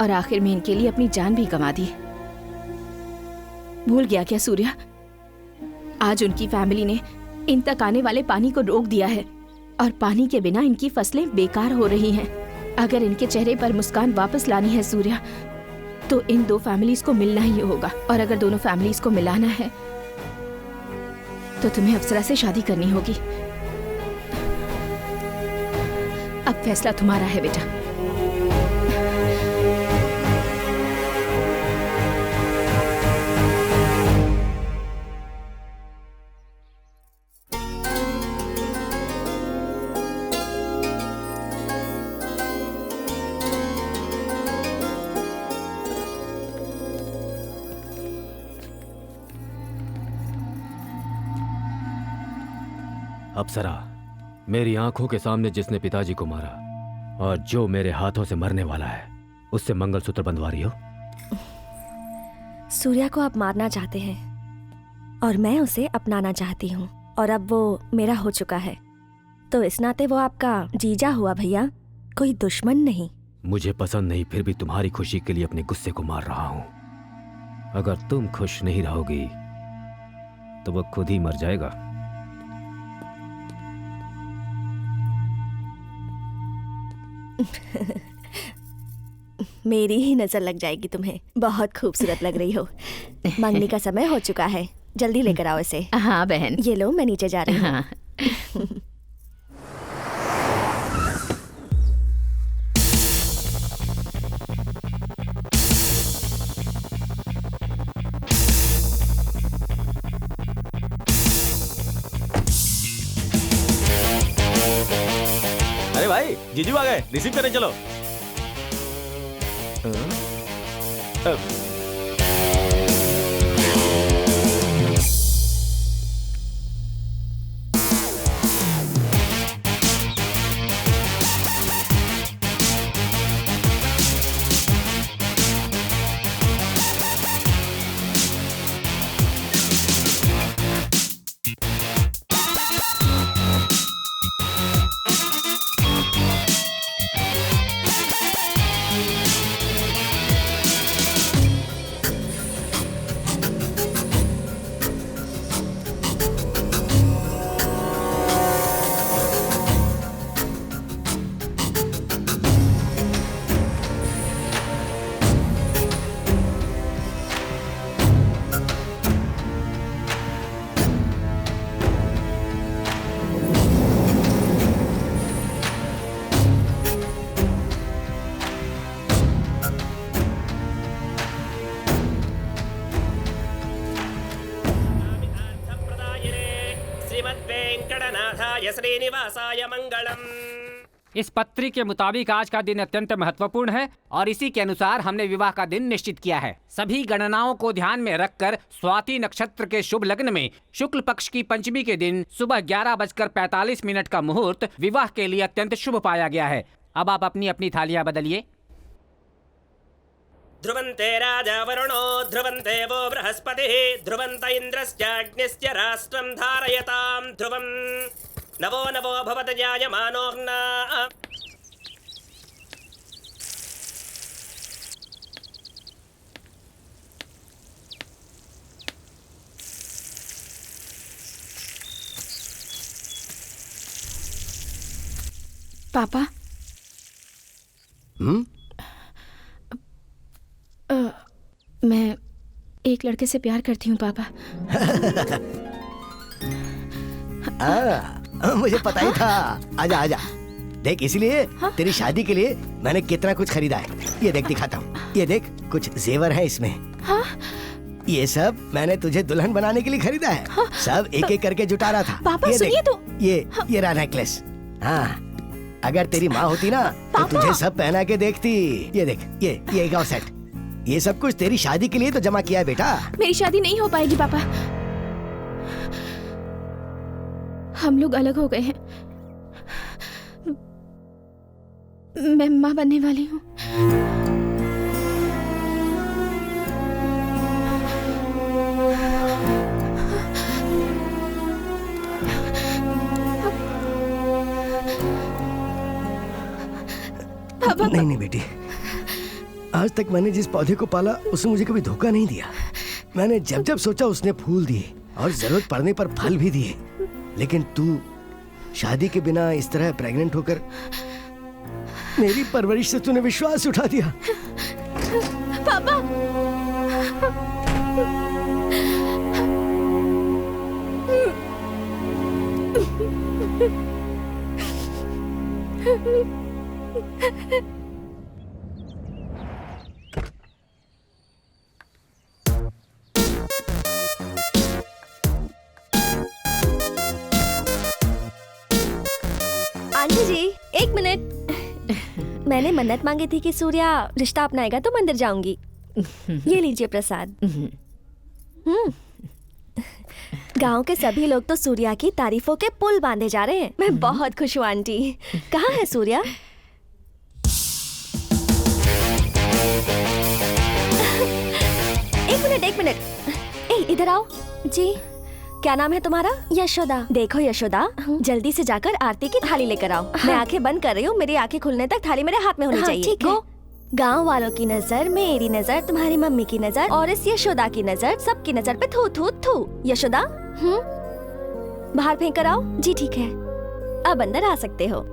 और आखिर में इनके लिए अपनी जान भी गंवा दी। भूल गया क्या सूर्या? आज उनकी फैमिली ने इन तक आने वाले पानी को रोक दिया है और पानी के बिना इनकी फसलें बेकार हो रही हैं। अगर इनके चेहरे पर मुस्कान वापस लानी है सूर्या, तो इन 2 फैमिलीज को मिलना ही होगा। और अगर दोनों फैमिलीज को मिलाना है तो तुम्हें अप्सरा से शादी करनी होगी। अब फैसला तुम्हारा है बेटा। अप्सरा, मेरी आंखों के सामने जिसने पिताजी को मारा और जो मेरे हाथों से मरने वाला है, उससे मंगलसूत्र बंधवा रही हो? सूर्या को आप मारना चाहते हैं और मैं उसे अपनाना चाहती हूँ, और अब वो मेरा हो चुका है, तो इस नाते वो आपका जीजा हुआ भैया, कोई दुश्मन नहीं। मुझे पसंद नहीं, फिर भी तुम्हारी खुशी के लिए अपने गुस्से को मार रहा हूं। अगर तुम खुश नहीं रहोगी तो वो खुद ही मर जाएगा। मेरी ही नजर लग जाएगी तुम्हें। बहुत खूबसूरत लग रही हो। मंगनी का समय हो चुका है, जल्दी लेकर आओ इसे। हाँ बहन। ये लो, मैं नीचे जा रही हूँ। हाँ। अरे भाई, जीजू आ गए, रिसीव करने चलो। श्रीनिवासाय मंगलम। इस पत्री के मुताबिक आज का दिन अत्यंत महत्वपूर्ण है और इसी के अनुसार हमने विवाह का दिन निश्चित किया है। सभी गणनाओं को ध्यान में रखकर स्वाति नक्षत्र के शुभ लग्न में शुक्ल पक्ष की पंचमी के दिन सुबह 11:45 का मुहूर्त विवाह के लिए अत्यंत शुभ पाया गया है। अब आप अपनी अपनी थालियां बदलिए। ध्रुवन्ते राजा वरुणो ध्रुवन्ते वो बृहस्पतिः ध्रुवन्त इन्द्रश्चाग्निश्च राष्ट्रं धारयतां ध्रुवम् नवो नवो भवत जायमानोऽग्ना। पापा, मैं एक लड़के से प्यार करती हूँ पापा। मुझे पता ही था। आजा आजा, देख इसलिए तेरी शादी के लिए मैंने कितना कुछ खरीदा है। ये देख, दिखाता हूँ। ये देख, कुछ जेवर है इसमें। हाँ? ये सब मैंने तुझे दुल्हन बनाने के लिए खरीदा है। हाँ? सब एक एक करके जुटा रहा था। पापा सुनिए तो। ये रहा नेकलेस। हाँ, अगर तेरी माँ होती ना तो तुझे सब पहना के देखती। ये देख, ये गाँव सेट, ये सब कुछ तेरी शादी के लिए तो जमा किया है बेटा। मेरी शादी नहीं हो पाएगी पापा। हम लोग अलग हो गए हैं। मैं माँ बनने वाली हूँ। नहीं बेटी, आज तक मैंने जिस पौधे को पाला उसने मुझे कभी धोखा नहीं दिया। मैंने जब जब सोचा उसने फूल दिए और जरूरत पड़ने पर फल भी दिए। लेकिन तू शादी के बिना इस तरह प्रेग्नेंट होकर मेरी परवरिश से तूने विश्वास उठा दिया। पापा, आंटी जी, एक मिनट। मैंने मन्नत मांगी थी कि सूर्या रिश्ता अपनाएगा तो मंदिर जाऊंगी। ये लीजिए प्रसाद। गांव के सभी लोग तो सूर्या की तारीफों के पुल बांधे जा रहे हैं। मैं बहुत खुश हूँ आंटी। कहाँ है सूर्या? एक मिनट। ए, इधर आओ। जी, क्या नाम है तुम्हारा? यशोदा। देखो यशोदा, जल्दी से जाकर आरती की थाली लेकर आओ। मैं आंखें बंद कर रही हूँ, मेरी आंखें खुलने तक थाली मेरे हाथ में होनी चाहिए। ठीक है। गांव वालों की नजर, मेरी नजर, तुम्हारी मम्मी की नजर और इस यशोदा की नजर, सबकी नजर पे थू थू थू। यशोदा, बाहर फेंक कर आओ। जी ठीक है, अब अंदर आ सकते हो।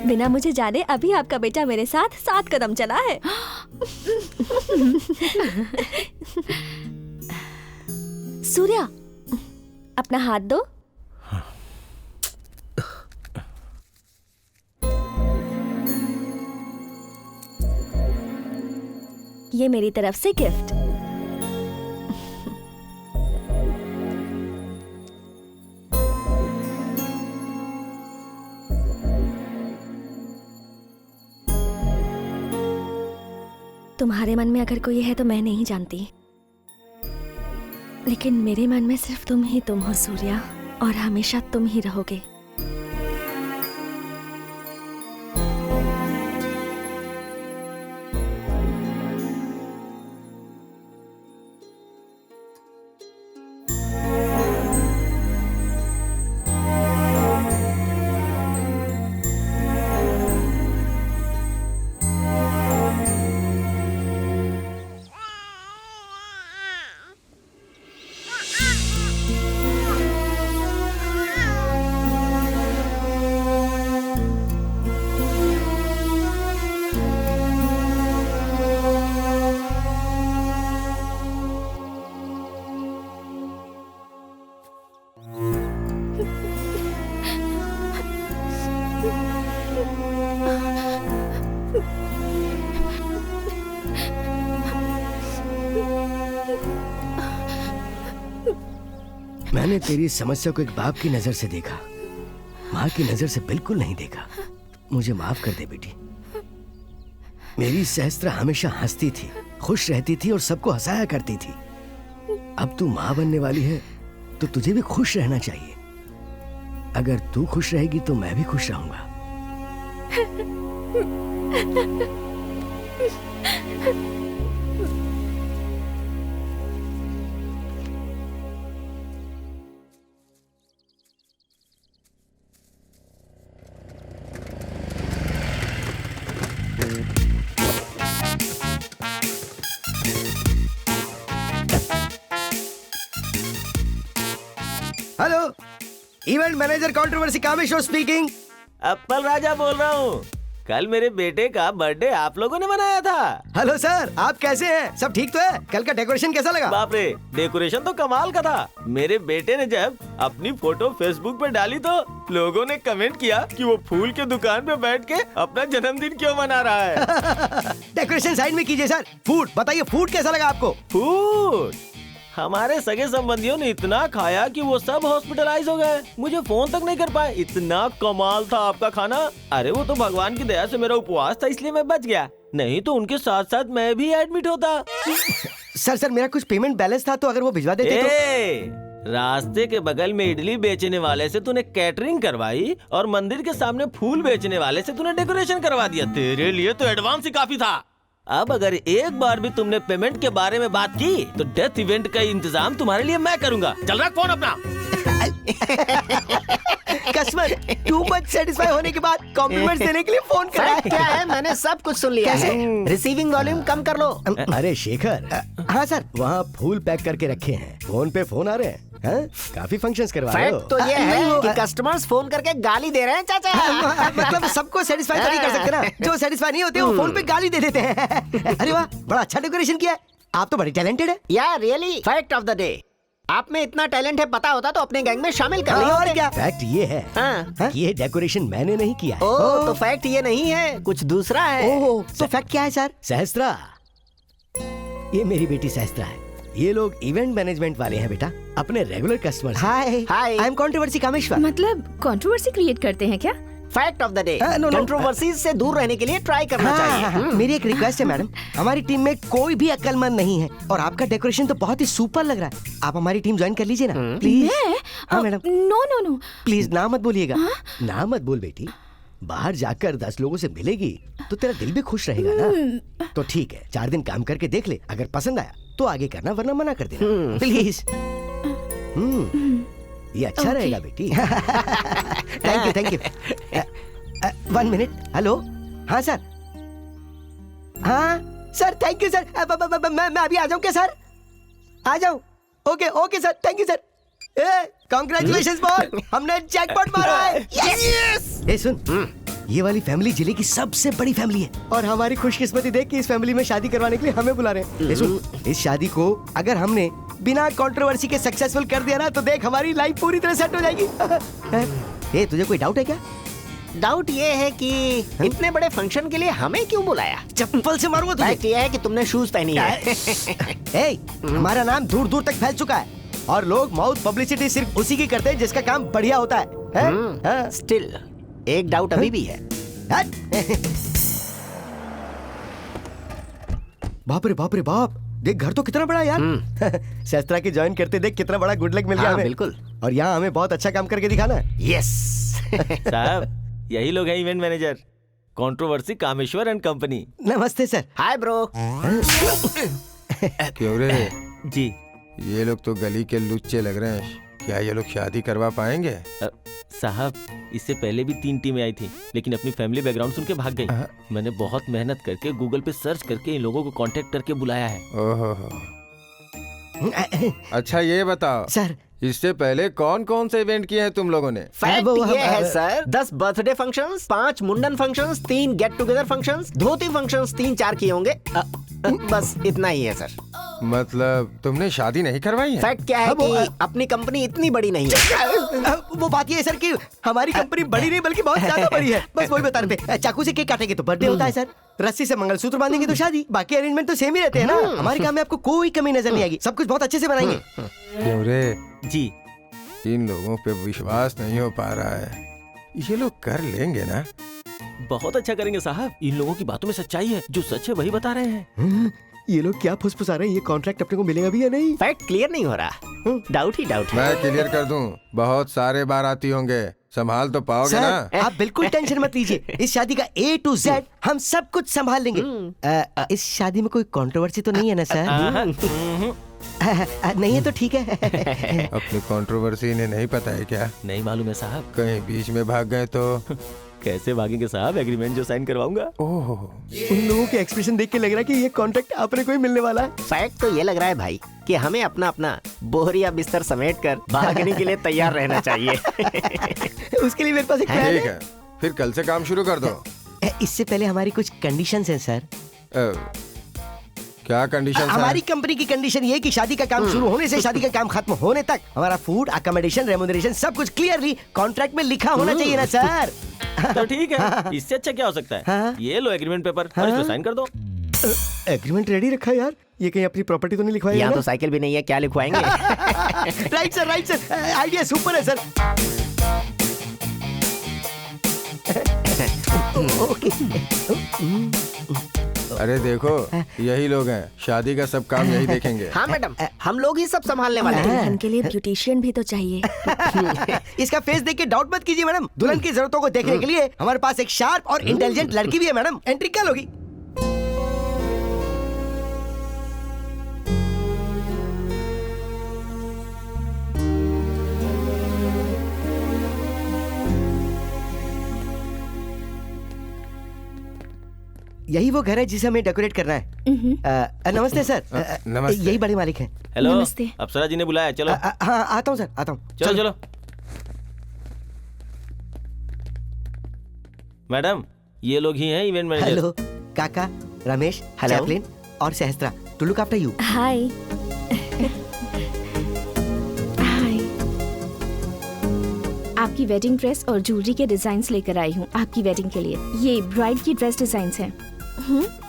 बिना मुझे जाने अभी आपका बेटा मेरे साथ 7 कदम चला है। सूर्या, अपना हाथ दो। ये मेरी तरफ से गिफ्ट। तुम्हारे मन में अगर कोई है तो मैं नहीं जानती, लेकिन मेरे मन में सिर्फ तुम ही तुम हो सूर्या, और हमेशा तुम ही रहोगे। मैंने तेरी समस्या को एक बाप की नजर से देखा, माँ की नजर से बिल्कुल नहीं देखा। मुझे माफ कर दे बेटी। मेरी सहस्त्र हमेशा हंसती थी, खुश रहती थी और सबको हंसाया करती थी। अब तू माँ बनने वाली है तो तुझे भी खुश रहना चाहिए। अगर तू खुश रहेगी तो मैं भी खुश रहूंगा। Hello, event manager controversy Kameshwar speaking. Appal Raja बोल रहा हूँ। कल मेरे बेटे का बर्थडे आप लोगों ने मनाया था। हेलो सर, आप कैसे हैं? सब ठीक तो है? कल का डेकोरेशन कैसा लगा? बाप रे, डेकोरेशन तो कमाल का था। मेरे बेटे ने जब अपनी फोटो फेसबुक पे डाली तो लोगों ने कमेंट किया कि वो फूल के दुकान पे बैठ के अपना जन्मदिन क्यों मना रहा है। डेकोरेशन साइड में कीजिए सर। फूड बताइए, फूड कैसा लगा आपको? फूड हमारे सगे संबंधियों ने इतना खाया कि वो सब हॉस्पिटलाइज हो गए। मुझे फोन तक नहीं कर पाए, इतना कमाल था आपका खाना। अरे वो तो भगवान की दया से मेरा उपवास था इसलिए मैं बच गया, नहीं तो उनके साथ साथ मैं भी एडमिट होता। सर मेरा कुछ पेमेंट बैलेंस था तो अगर वो भिजवा देते तो। रास्ते के बगल में इडली बेचने वाले से तूने कैटरिंग करवाई और मंदिर के सामने फूल बेचने वाले से तूने डेकोरेशन करवा दिया। तेरे लिए तो एडवांस ही काफी था। अब अगर एक बार भी तुमने पेमेंट के बारे में बात की तो डेथ इवेंट का इंतजाम तुम्हारे लिए मैं करूंगा। चल रहा फोन अपना। कस्टमर टू मच सेटिस्फाई होने के बाद कॉम्प्लीमेंट्स देने के लिए फोन कर रहा है। क्या है? मैंने सब कुछ सुन लिया है। रिसीविंग वॉल्यूम कम कर लो। अरे शेखर, हाँ सर, वहाँ फूल पैक करके रखे हैं, फोन पे फोन आ रहे हैं। काफी फंक्शंस करवा रहे हो। फैक्ट तो ये है कि कस्टमर्स फोन करके गाली दे रहे हैं चाचा। मतलब सबको सेटिस्फाई तो नहीं कर सकते ना, जो सेटिस्फाई नहीं होते वो फोन पे गाली दे देते हैं। अरे वाह, बड़ा अच्छा डेकोरेशन किया है। आप तो बड़ी टैलेंटेड है। यार really, fact of the day. आप में इतना टैलेंट है, पता होता तो अपने गैंग में शामिल कर लिया। और क्या? फैक्ट ये है ये डेकोरेशन मैंने नहीं किया है। ओह, तो फैक्ट ये नहीं है, कुछ दूसरा है। ओह, तो फैक्ट क्या है सर? सहस्त्रा, ये मेरी बेटी सहस्त्रा है। ये लोग इवेंट मैनेजमेंट वाले हैं बेटा, अपने regular customers. Hi I am controversy Kameshwar. मतलब कंट्रोवर्सी क्रिएट करते हैं क्या? Fact of the day, no, no. Controversies से दूर रहने के लिए ट्राई करना चाहिए। मेरी एक रिक्वेस्ट है मैडम, हमारी टीम में कोई भी अक्लमंद नहीं है और आपका डेकोरेशन तो बहुत ही सुपर लग रहा है। आप हमारी टीम ज्वाइन कर लीजिए ना प्लीज। हाँ madam. No no no please ना मत बोलिएगा। ना मत बोल बेटी, बाहर जाकर 10 लोगों से मिलेगी तो तेरा दिल भी खुश रहेगा ना। तो ठीक है, 4 दिन काम करके देख ले, अगर पसंद आया तो आगे करना, वरना मना कर देना प्लीज। ये अच्छा रहेगा बेटी। Thank you. 1 मिनट। हेलो। हाँ सर। हाँ सर, थैंक यू सर। मैं अभी आ जाऊँ क्या सर? आ जाऊँ? Okay sir, thank you sir. Congratulations boy, हमने जैकपॉट मारा है। यस। ए सुन, ये वाली फैमिली जिले की सबसे बड़ी फैमिली है और हमारी खुशकिस्मती देख के इस फैमिली में शादी करवाने के लिए हमें बुला रहे हैं। ए सुन, इस शादी को अगर हमने बिना कंट्रोवर्सी के सक्सेसफुल कर दिया ना तो देख हमारी लाइफ पूरी तरह सेट हो जाएगी। ए तुझे कोई डाउट है क्या? डाउट ये है कि इतने बड़े फंक्शन के लिए हमें क्यों बुलाया? चप्पल से मारूंगा तुझे। फैक्ट ये है कि तुमने शूज पहनी है। ए, हमारा नाम दूर दूर तक फैल चुका है और लोग माउथ पब्लिसिटी सिर्फ उसी की करते हैं जिसका काम बढ़िया होता है। स्टिल एक डाउट अभी भी है। बाप रे बाप, देख घर तो कितना बड़ा है यार। सहस्त्रा की ज्वाइन करते देख कितना बड़ा गुड लक मिल गया हमें। बिल्कुल। और यहाँ हमें बहुत अच्छा काम करके दिखाना है। यस। साहब यही लोग हैं event manager, controversy Kameshwar and company. नमस्ते सर। Hi bro. क्यों रे? जी ये लोग तो गली के लुच्चे लग रहे हैं, क्या ये लोग शादी करवा पाएंगे? साहब इससे पहले भी 3 टीमें आई थी लेकिन अपनी फैमिली बैकग्राउंड सुन के भाग गई। मैंने बहुत मेहनत करके गूगल पे सर्च करके इन लोगों को कांटेक्ट करके बुलाया है। ओहो। अच्छा ये बताओ सर, इससे पहले कौन कौन से इवेंट किए हैं तुम लोगों ने? फैक्ट ये है सर, 10 बर्थडे फंक्शंस, 5 मुंडन फंक्शंस, 3 गेट टुगेदर फंक्शंस, धोती फंक्शंस 3-4 किए होंगे। बस इतना ही है सर। मतलब तुमने शादी नहीं करवाई है? फैक्ट क्या है कि अपनी कंपनी इतनी बड़ी नहीं है। वो बात ये है सर कि हमारी कंपनी बड़ी नहीं बल्कि बहुत ज्यादा बड़ी है। बस वही बता रहे थे। चाकू से केक काटेंगे तो बर्थडे होता है सर, रस्सी से मंगलसूत्र बांधेंगे तो शादी, बाकी अरेंजमेंट तो सेम ही रहते हैं ना। हमारे काम में आपको कोई कमी नजर नहीं आएगी, सब कुछ बहुत अच्छे से बनाएंगे। क्यों रे? जी इन लोगों पे विश्वास नहीं हो पा रहा है, ये लोग कर लेंगे ना? बहुत अच्छा करेंगे साहब, इन लोगों की बातों में सच्चाई है, जो सच है वही बता रहे हैं। ये लोग क्या फुसफुसा रहे हैं? ये कॉन्ट्रैक्ट अपने को मिलेगा भी या नहीं? फैक्ट क्लियर नहीं हो रहा, डाउट ही डाउट है। मैं क्लियर कर दूं, बहुत सारे बार आती होंगे, संभाल तो पाओगे ना? आप बिल्कुल टेंशन मत लीजिए, इस शादी का A to Z हम सब कुछ संभाल लेंगे। इस शादी में कोई कंट्रोवर्सी तो नहीं है ना सर? नहीं है तो ठीक है। अपनी कंट्रोवर्सी इन्हें नहीं पता है क्या? नहीं मालूम है साहब। कहीं बीच में भाग गए तो? कैसे भागेंगे साहब, एग्रीमेंट जो साइन करवाऊंगा। ओह, उन लोगों के एक्सप्रेशन देख के लग रहा है कि ये कॉन्ट्रैक्ट अपने को ही मिलने वाला है। फैक्ट तो ये लग रहा है भाई कि हमें अपना अपना बोरिया बिस्तर समेट कर भागने के लिए तैयार रहना चाहिए। उसके लिए मेरे पास एक प्लान ठीक है, फिर कल से काम शुरू कर दो। इससे पहले हमारी कुछ कंडीशंस हैं सर। क्या कंडीशन? हमारी कंपनी की कंडीशन ये कि शादी का काम शुरू होने से शादी का काम खत्म होने तक हमारा फूड, अकोमोडेशन, रेमुनरेशन सब कुछ क्लियरली कॉन्ट्रैक्ट में लिखा होना चाहिए ना सर? तो ठीक है, इससे अच्छा क्या हो सकता है? ये लो एग्रीमेंट पेपर, और इस पे साइन कर दो। एग्रीमेंट रेडी रखा है यार, ये कहीं अपनी प्रॉपर्टी तो नहीं लिखवाई? यहाँ तो साइकिल भी नहीं है, क्या लिखवाएंगे? राइट सर, आइडिया सुपर है सर। अरे देखो, यही लोग हैं, शादी का सब काम यही देखेंगे। हाँ मैडम, हम लोग ही सब संभालने वाले हैं। दुल्हन के लिए ब्यूटिशियन भी तो चाहिए। इसका फेस देख के डाउट मत कीजिए मैडम, दुल्हन की जरूरतों को देखने के लिए हमारे पास एक शार्प और इंटेलिजेंट लड़की भी है मैडम। एंट्री क्या लोगी? यही वो घर है जिसे हमें डेकोरेट करना है। नमस्ते सर। नमस्ते। यही बड़े मालिक हैं। हेलो, नमस्ते। अप्सरा जी ने बुलाया, चलो। हाँ आता हूँ सर, आता हूँ। चलो चलो। मैडम ये लोग ही हैं इवेंट मैनेजर। हेलो काका, रमेश, चैपलिन और सहस्त्रा, टू लुक आफ्टर यू। हाय। हाय। आपकी वेडिंग ड्रेस और ज्वेलरी के डिजाइन्स लेकर आई हूँ आपकी वेडिंग के लिए। ये ब्राइड की ड्रेस डिजाइन्स हैं।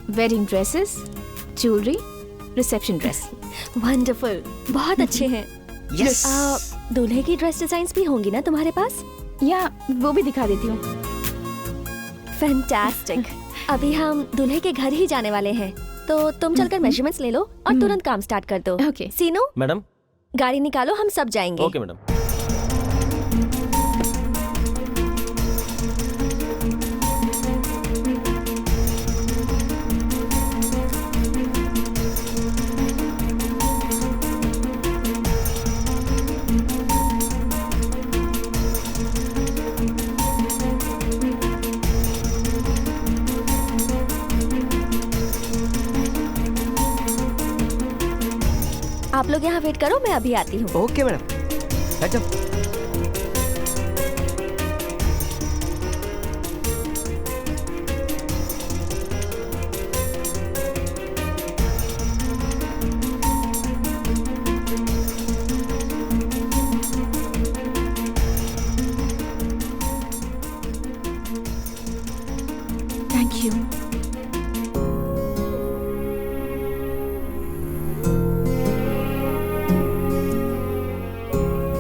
Wedding dresses, jewellery reception dress. Wonderful, बहुत अच्छे हैं। यस। दूल्हे की ड्रेस डिजाइन्स भी होंगी ना तुम्हारे पास? या वो भी दिखा देती हूँ। फैंटास्टिक। अभी हम दूल्हे के घर ही जाने वाले हैं, तो तुम चलकर मेजरमेंट्स ले लो और तुरंत काम स्टार्ट कर दो। ओके। सीनू, मैडम। गाड़ी निकालो, हम सब जाएंगे। Okay madam. आप लोग यहाँ वेट करो, मैं अभी आती हूँ। Okay madam. अच्छा। Thank you.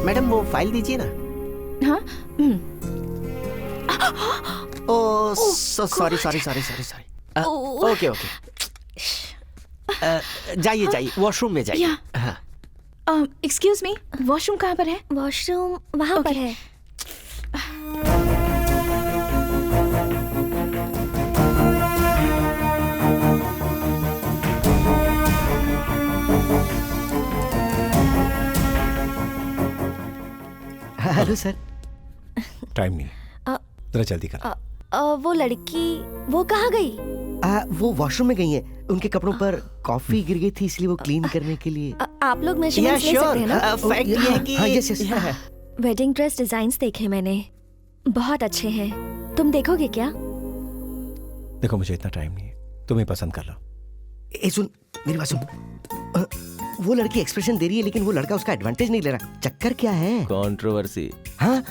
मैडम वो फाइल दीजिए ना। हाँ। Oh sorry sorry sorry sorry sorry. Okay okay, जाइए जाइए, वॉशरूम में जाइए। हाँ। एक्सक्यूज मी, वॉशरूम कहाँ पर है? वॉशरूम वहाँ पर है। Hello sir. टाइम नहीं, जरा जल्दी कर। वो लड़की वो कहाँ गई? वो वॉशरूम में गई है। उनके कपड़ों पर कॉफी गिर गई थी, इसलिए वो क्लीन करने के लिए। आप लोग मेजरमेंट्स ले सकते हैं ना? फैक्ट ये है कि हाँ, yes yes. Wedding dress designs देखे मैंने, बहुत अच्छे हैं। तुम देखोगे क्या? देखो मुझे इतना टाइम नहीं है, तुम्हें पसंद कर लो। ए सुन, मेरी बात सुन। वो लड़की एक्सप्रेशन दे रही है, लेकिन वो लड़का उसका एडवांटेज नहीं ले रहा। चक्कर क्या है? कंट्रोवर्सी। हाँ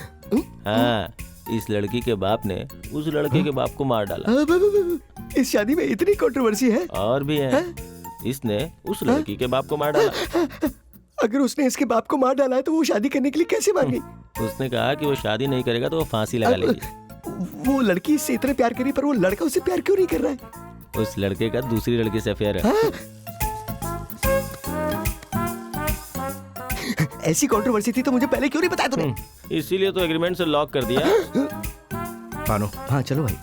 हाँ, इस लड़की के बाप ने उस लड़के के बाप को मार डाला। इस शादी में इतनी कंट्रोवर्सी है? और भी है। इसने उस लड़की के बाप को मार डाला। अगर उसने इसके बाप को मार डाला है तो वो शादी करने के लिए कैसे मान गई? उसने कहा कि वो शादी नहीं करेगा तो वो फांसी लगा लेगी। वो लड़की इससे इतने प्यार करी, पर वो लड़का उससे प्यार क्यों नहीं कर रहा है? उस लड़के का दूसरी लड़की से अफेयर है। ऐसी कंट्रोवर्सी थी तो मुझे पहले क्यों नहीं बताया तूने? इसीलिए तो एग्रीमेंट से लॉक कर दिया। मानो। हाँ चलो भाई।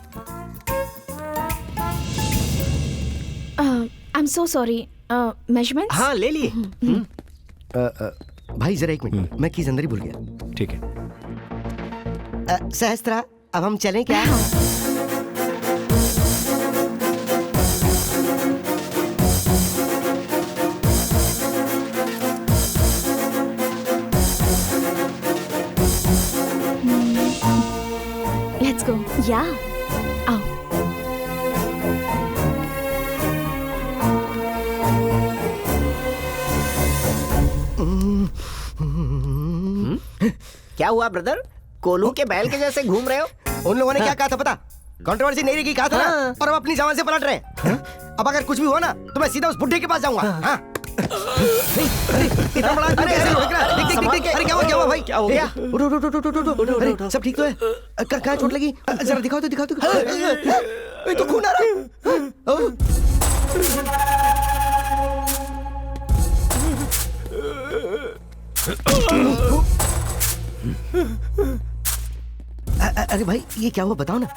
I am so sorry. Measurements? हाँ ले लिए। भाई जरा एक मिनट, मैं कीज अंदर ही भूल गया। ठीक है। सहस्त्रा, अब हम चलें क्या? Let's go. या आओ। क्या हुआ ब्रदर? कोलू के बैल के जैसे घूम रहे हो? उन लोगों ने क्या कहा था पता? कंट्रोवर्सी नहीं रहेगी कहा था ना? और अब अपनी जबान से पलट रहे हैं। अब अगर कुछ भी हुआ ना तो मैं सीधा उस बुड्ढे के पास जाऊंगा। हाँ। इतना बड़ा आदमी कैसे लग रहा है? देख अरे क्या हुआ भाई? क्या हो गया? अरे सब ठीक तो है? कहाँ चोट लगी? जरा दिखाओ तो। ये तो खून आ रहा है। अरे भाई ये क्या हुआ बताओ ना।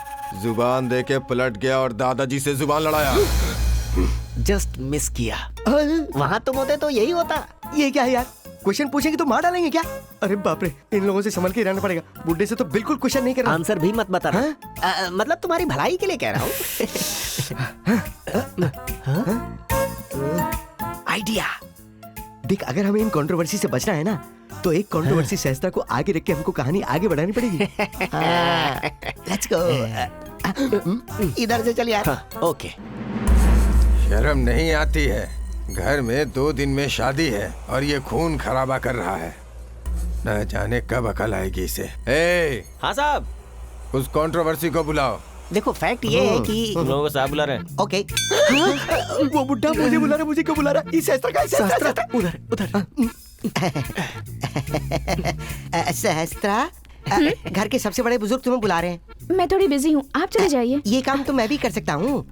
जुबान दे के पलट गया और दादाजी से जुबान लड़ाया। जस्ट मिस किया। वहाँ तुम होते तो यही होता। ये क्या है यार? क्वेश्चन पूछेंगे तो मार डालेंगे क्या? अरे बाप रे, इन लोगों से संभल के रहना पड़ेगा। बुड्ढे से तो बिल्कुल क्वेश्चन नहीं करना। आंसर भी मत बताना। मतलब तुम्हारी भलाई के लिए कह रहा हूँ। आइडिया देख, अगर हमें इन कंट्रोवर्सी से बचना है ना तो एक कंट्रोवर्सी सहस्त्रा को आगे रख के हमको कहानी आगे बढ़ानी पड़ेगी। Let's go. इधर से चल यार। ओके। शर्म नहीं आती है? घर में 2 दिन में शादी है और ये खून खराबा कर रहा है। न जाने कब अकल आएगी इसे। हाँ साहब। उस कंट्रोवर्सी को बुलाओ। देखो फैक्ट ये है कि तुम लोगों को साहब बुला रहे हैं। ओके। वो बुड्ढा मुझे बुला रहा, मुझे क्यों बुला रहा? इस सहस्त्र का सहस्त्र उधर उधर। सहस्त्रा, घर के सबसे बड़े बुजुर्ग तुम्हें बुला रहे हैं। मैं थोड़ी बिजी हूँ, आप चले जाइए। ये काम तो मैं भी कर सकता हूँ,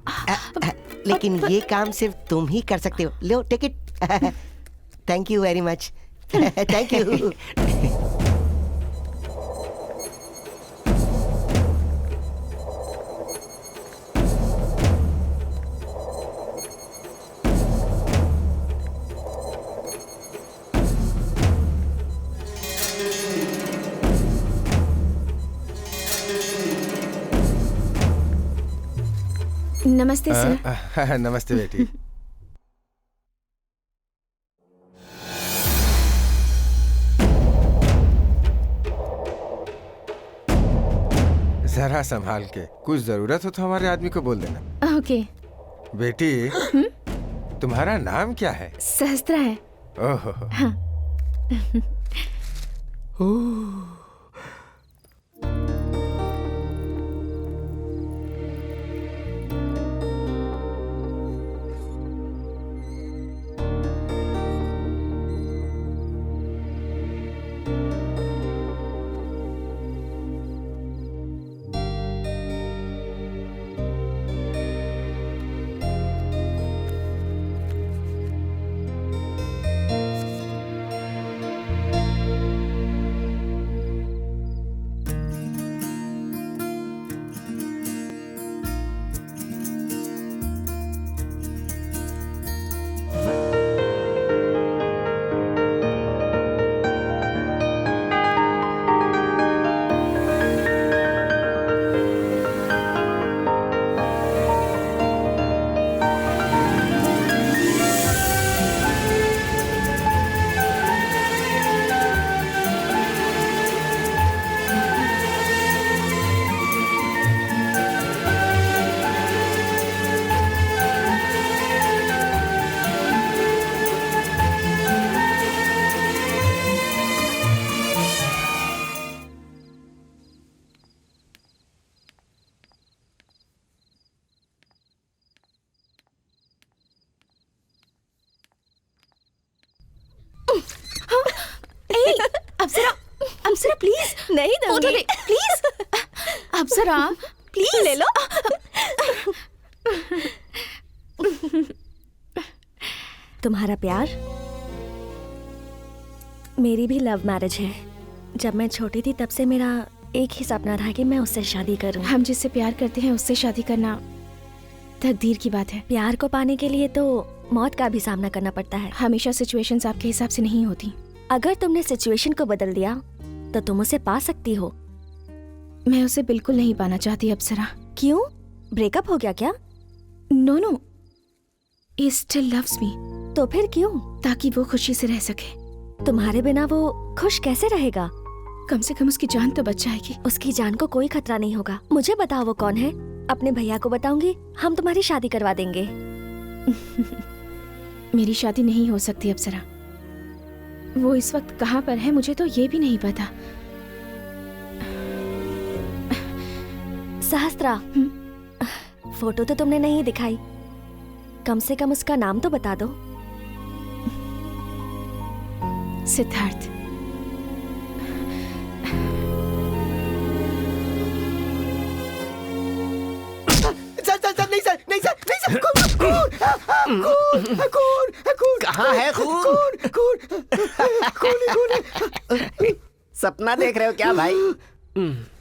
लेकिन ये काम सिर्फ तुम ही कर सकते हो। लो take it. Thank you very much. Thank you. नमस्ते सर। नमस्ते बेटी। जरा संभाल के, कुछ जरूरत हो तो हमारे आदमी को बोल देना। ओके। बेटी, तुम्हारा नाम क्या है? सहस्त्रा है। ओहो। हाँ। अप्सरा प्लीज। नहीं दूंगी। प्लीज अप्सरा प्लीज ले लो। तुम्हारा प्यार मेरी भी लव मैरिज है। जब मैं छोटी थी तब से मेरा एक ही सपना था कि मैं उससे शादी करूं। हम जिससे प्यार करते हैं उससे शादी करना तकदीर की बात है। प्यार को पाने के लिए तो मौत का भी सामना करना पड़ता है। हमेशा सिचुएशंस आपके हिसाब से नहीं होती। अगर तुमने सिचुएशन को बदल दिया तो तुम उसे पा सकती हो। मैं उसे बिल्कुल नहीं पाना चाहती अप्सरा। क्यों? ब्रेकअप हो गया क्या? No no, he still loves me। तो फिर क्यों? ताकि वो खुशी से रह सके। तुम्हारे बिना वो खुश कैसे रहेगा? कम से कम उसकी जान तो बच जाएगी। उसकी जान को कोई खतरा नहीं होगा। मुझे बताओ वो कौन है? अपने भैया को बताऊंगी, हम तुम्हारी शादी करवा देंगे। मेरी शादी नहीं हो सकती अप्सरा। वो इस वक्त कहाँ पर है मुझे तो ये भी नहीं पता। सहस्त्रा, फोटो तो तुमने नहीं दिखाई, कम से कम उसका नाम तो बता दो। सिद्धार्थ। कहाँ है खून? सपना देख रहे हो क्या भाई?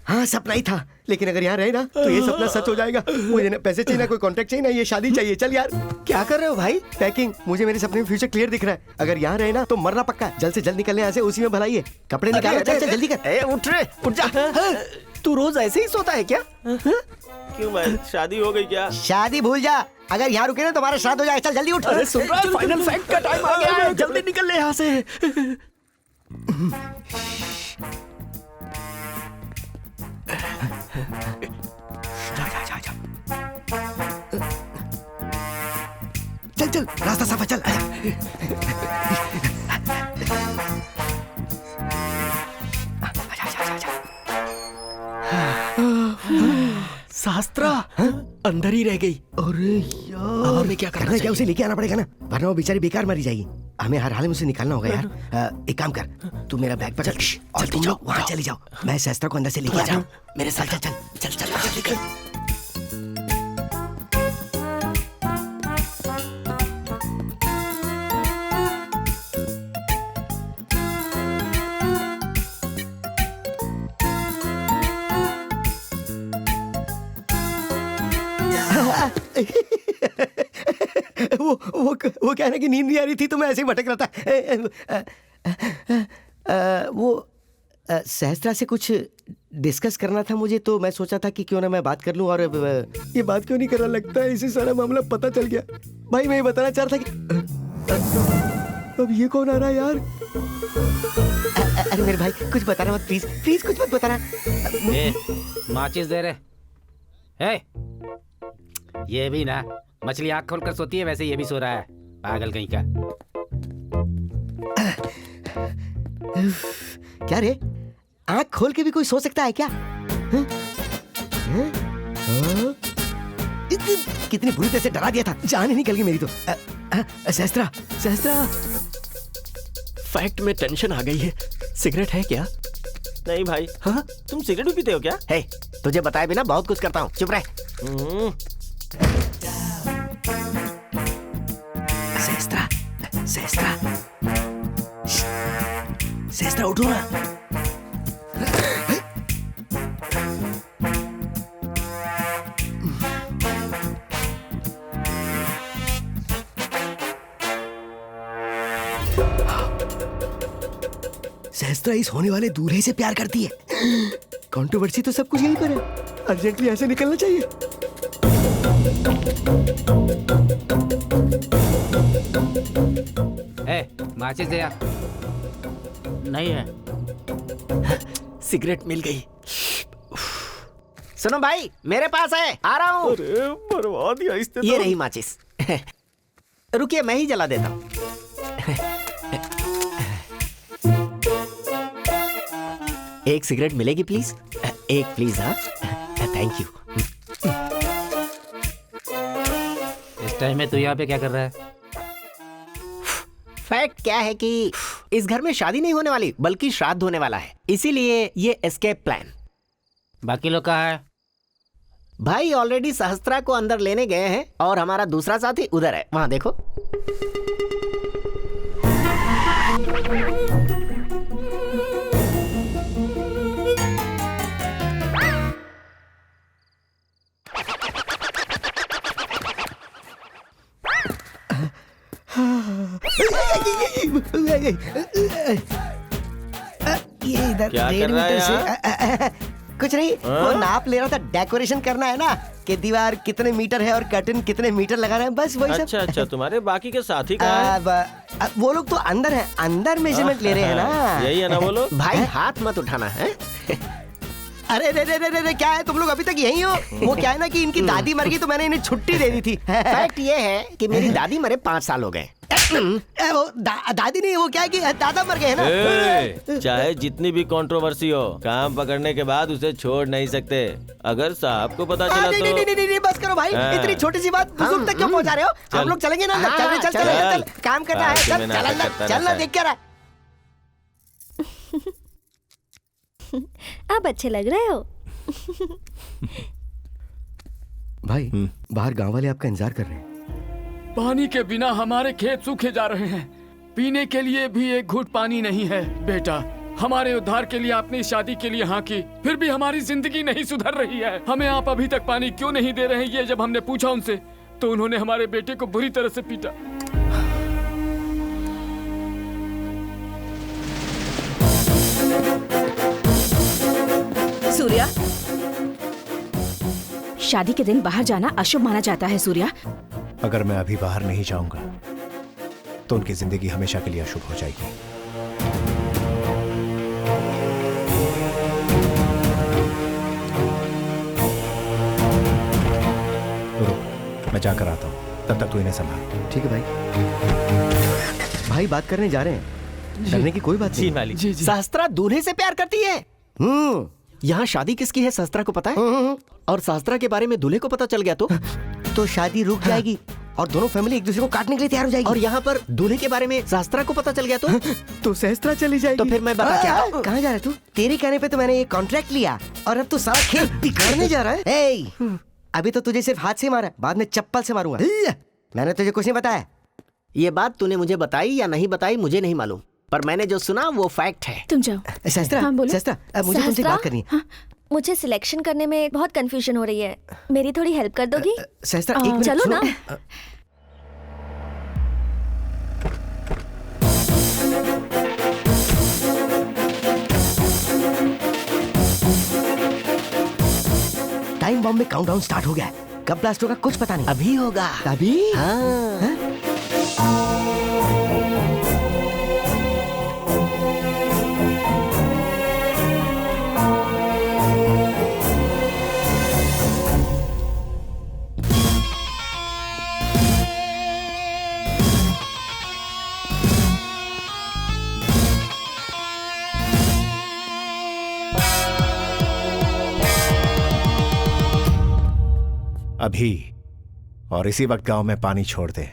हाँ सपना ही था, लेकिन अगर यहाँ रहे ना तो ये सपना सच हो जाएगा। मुझे ना पैसे चाहिए, ना कोई कॉन्ट्रैक्ट चाहिए, ना ये शादी चाहिए। चल यार। क्या कर रहे हो भाई? पैकिंग। मुझे मेरे सपने में फ्यूचर क्लियर दिख रहा है। अगर यहाँ रहे ना तो मरना पक्का है। जल्द से जल्द निकलने यहाँ से, उसी में भलाई है। कपड़े निकाल, चल चल जल्दी कर। उठ रे, उठ जा। तू रोज ऐसे ही सोता है क्या? क्यों भाई, शादी हो गई क्या? शादी भूल जा, अगर यहाँ रुके ना तुम्हारा श्राद्ध हो जाए। चल जल्दी उठ। अरे सुन रहा है, फाइनल फैक्ट का टाइम आ गया है। जल्दी निकल ले यहाँ से। चल चल, रास्ता साफ है, चल शास्त्रा अंदर ही रह गई। अरे अब यार, हमें क्या करना क्या उसे लेके आना पड़ेगा ना, वरना वो बेचारी बेकार मरी जाएगी। हमें हर हाल में उसे निकालना होगा यार। एक काम कर, तू मेरा बैग पकड़ और तुम लोग वहाँ चले जाओ, मैं सहस्त्रा को अंदर से लेके आता हूँ। मेरे साथ चल चल चल चल निकल। वो कहने की नींद नहीं आ रही थी तो मैं ऐसे ही भटक रहा था। वो सहस्त्रा से कुछ डिस्कस करना था मुझे, तो मैं सोचा था कि क्यों ना मैं बात कर लूं। और ये बात क्यों नहीं कर रहा, लगता है इसे सारा मामला पता चल गया। भाई मैं ये बताना चाह रहा था कि अब ये कौन आ रहा है यार। अरे मेरे भाई कुछ बताना मत, प्लीज प्लीज कुछ मत बताना। माचिस दे रहे। हे, ये भी ना मछली आँख खोलकर सोती है, वैसे ये भी सो रहा है, पागल कहीं का। क्या रे, आँख खोल के भी कोई सो सकता है क्या? कितनी बुरी तरह से डरा दिया था, जान ही निकल गई मेरी तो। सहस्त्रा सहस्त्रा, फैक्ट में टेंशन आ गई है। सिगरेट है क्या? नहीं भाई। हाँ, तुम सिगरेट भी पीते हो क्या? हे, तुझे बताए बिना बहुत कुछ करता हूँ, चुप रह। सहस्त्रा सहस्त्रा सहस्त्रा, उठो ना। सहस्त्रा इस होने वाले दूल्हे से प्यार करती है। कंट्रोवर्सी तो सब कुछ यहीं पर है, अर्जेंटली ऐसे निकलना चाहिए। माचिस दे यार। नहीं है। सिगरेट मिल गई। सुनो भाई, मेरे पास है, आ रहा हूँ। अरे बर्बाद दिया इसने। ये रही माचिस। रुकिए मैं ही जला देता हूँ। एक सिगरेट मिलेगी प्लीज? एक प्लीज। हाँ थैंक यू। इस टाइम में तू यहाँ पे क्या कर रहा है? फैक्ट क्या है कि इस घर में शादी नहीं होने वाली बल्कि श्राद्ध होने वाला है, इसीलिए ये एस्केप प्लान। बाकी लोग कहाँ है? भाई ऑलरेडी सहस्त्रा को अंदर लेने गए हैं और हमारा दूसरा साथी उधर है, वहां देखो। ये इधर क्या 1.5 कर रहा है मीटर से कुछ नहीं, वो नाप ले रहा था, डेकोरेशन करना है ना कि दीवार कितने मीटर है और कर्टन कितने मीटर लगाना है, बस वही सब। अच्छा अच्छा, तुम्हारे बाकी के साथी कहाँ हैं? वो लोग तो अंदर है, अंदर मेजरमेंट ले रहे हैं ना। यही है ना वो लोग? भाई हाथ मत उठाना है। अरे रे रे रे रे, क्या है तुम लोग अभी तक यहीं हो? वो क्या है ना कि इनकी दादी मर गई तो मैंने इन्हें छुट्टी दे दी थी। फैक्ट ये है कि मेरी दादी मरे 5 साल हो गए। वो दादी नहीं, वो क्या है कि दादा मर गए हैं ना। चाहे जितनी भी कंट्रोवर्सी हो, काम पकड़ने के बाद उसे छोड़ नहीं सकते। अगर साहब को पता चला नहीं, तो नहीं, नहीं, नहीं, बस करो भाई, इतनी छोटी सी बात बुजुर्ग तक क्यों पहुंचा रहे हो? हम लोग चलेंगे ना, चल चल चल, काम करना है, चल चल ना, देख क्या रहा है। आप अच्छे लग रहे हो। भाई बाहर गांव वाले आपका इंतजार कर रहे हैं। पानी के बिना हमारे खेत सूखे जा रहे हैं, पीने के लिए भी एक घूंट पानी नहीं है। बेटा, हमारे उद्धार के लिए आपने शादी के लिए हाँ की, फिर भी हमारी जिंदगी नहीं सुधर रही है। हमें आप अभी तक पानी क्यों नहीं दे रहे हैं? ये जब हमने पूछा उनसे तो उन्होंने हमारे बेटे को बुरी तरह से पीटा। सूर्या, शादी के दिन बाहर जाना अशुभ माना जाता है। सूर्या, अगर मैं अभी बाहर नहीं जाऊंगा तो उनकी जिंदगी हमेशा के लिए अशुभ हो जाएगी। रुक, मैं जाकर आता हूं, तब तक तू इन्हें संभाल। ठीक है भाई। भाई बात करने जा रहे हैं, डरने की कोई बात नहीं। सहस्त्रा दूल्हे से प्यार करती है। यहाँ शादी किसकी है शास्त्रा को पता है? और शास्त्रा के बारे में दूल्हे को पता चल गया तो शादी रुक जाएगी और दोनों फैमिली एक दूसरे को काटने के लिए तैयार हो जाएगी। और यहाँ पर दूल्हे के बारे में शास्त्रा को पता चल गया तो सहस्त्रा चली जाएगी। तो फिर मैं बता क्या? कहाँ जा रहा है तू? तेरे कहने पे तो मैंने ये कॉन्ट्रैक्ट लिया और अब तू सारा खेल बिगाड़ने जा रहा है। ए, अभी तो तुझे सिर्फ हाथ से मारा, बाद में चप्पल से मारूंगा। मैंने तुझे कुछ नहीं बताया। ये बात तूने मुझे बताई या नहीं बताई मुझे नहीं मालूम, पर मैंने जो सुना वो फैक्ट है। तुम जाओ। सहस्त्रा, हाँ, बोलो। सहस्त्रा, मुझे तुमसे बात करनी है। मुझे सिलेक्शन करने में बहुत कंफ्यूजन हो रही है, मेरी थोड़ी हेल्प कर दोगी? सहस्त्रा, एक मिनट चलो सुनो। ना। टाइम बॉम्ब में काउंटडाउन स्टार्ट हो गया है। कब ब्लास्ट होगा कुछ पता नहीं। अभी होगा। अभी? हाँ। अभी और इसी वक्त गांव में पानी छोड़ दे।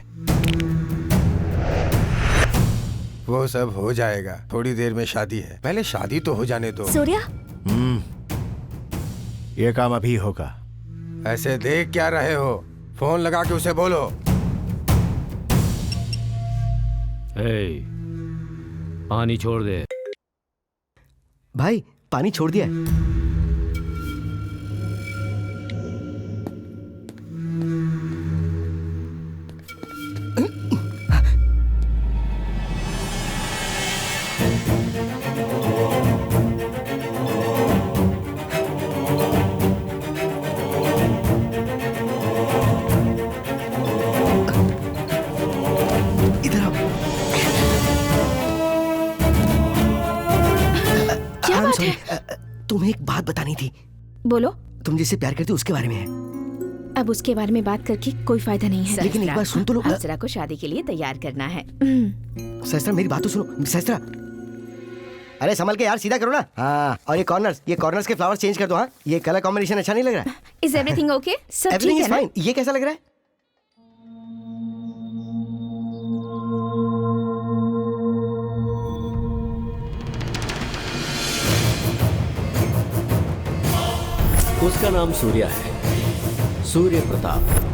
वो सब हो जाएगा, थोड़ी देर में शादी है, पहले शादी तो हो जाने दो। सूर्या, ये काम अभी होगा। ऐसे देख क्या रहे हो? फोन लगा के उसे बोलो। पानी छोड़ दे। भाई पानी छोड़ दिया है। तुम्हें एक बात बतानी थी। बोलो। तुम जिससे प्यार करती हो उसके बारे में है। अब उसके बारे में बात करके कोई फायदा नहीं है। लेकिन एक बार सुन तो लो। सहस्त्रा को शादी के लिए तैयार करना है। सहस्त्रा मेरी बात तो सुनो। सहस्त्रा, अरे संभल के यार, सीधा करो ना। हाँ, और ये कॉर्नर्स के फ्लावर्स चेंज कर दो। हाँ, ये कलर कॉम्बिनेशन अच्छा नहीं लग रहा है। Is everything okay? सब ठीक एवरीथिंग है इज ना? फाइन। ये कैसा लग रहा है? उसका नाम सूर्या है, सूर्य प्रताप।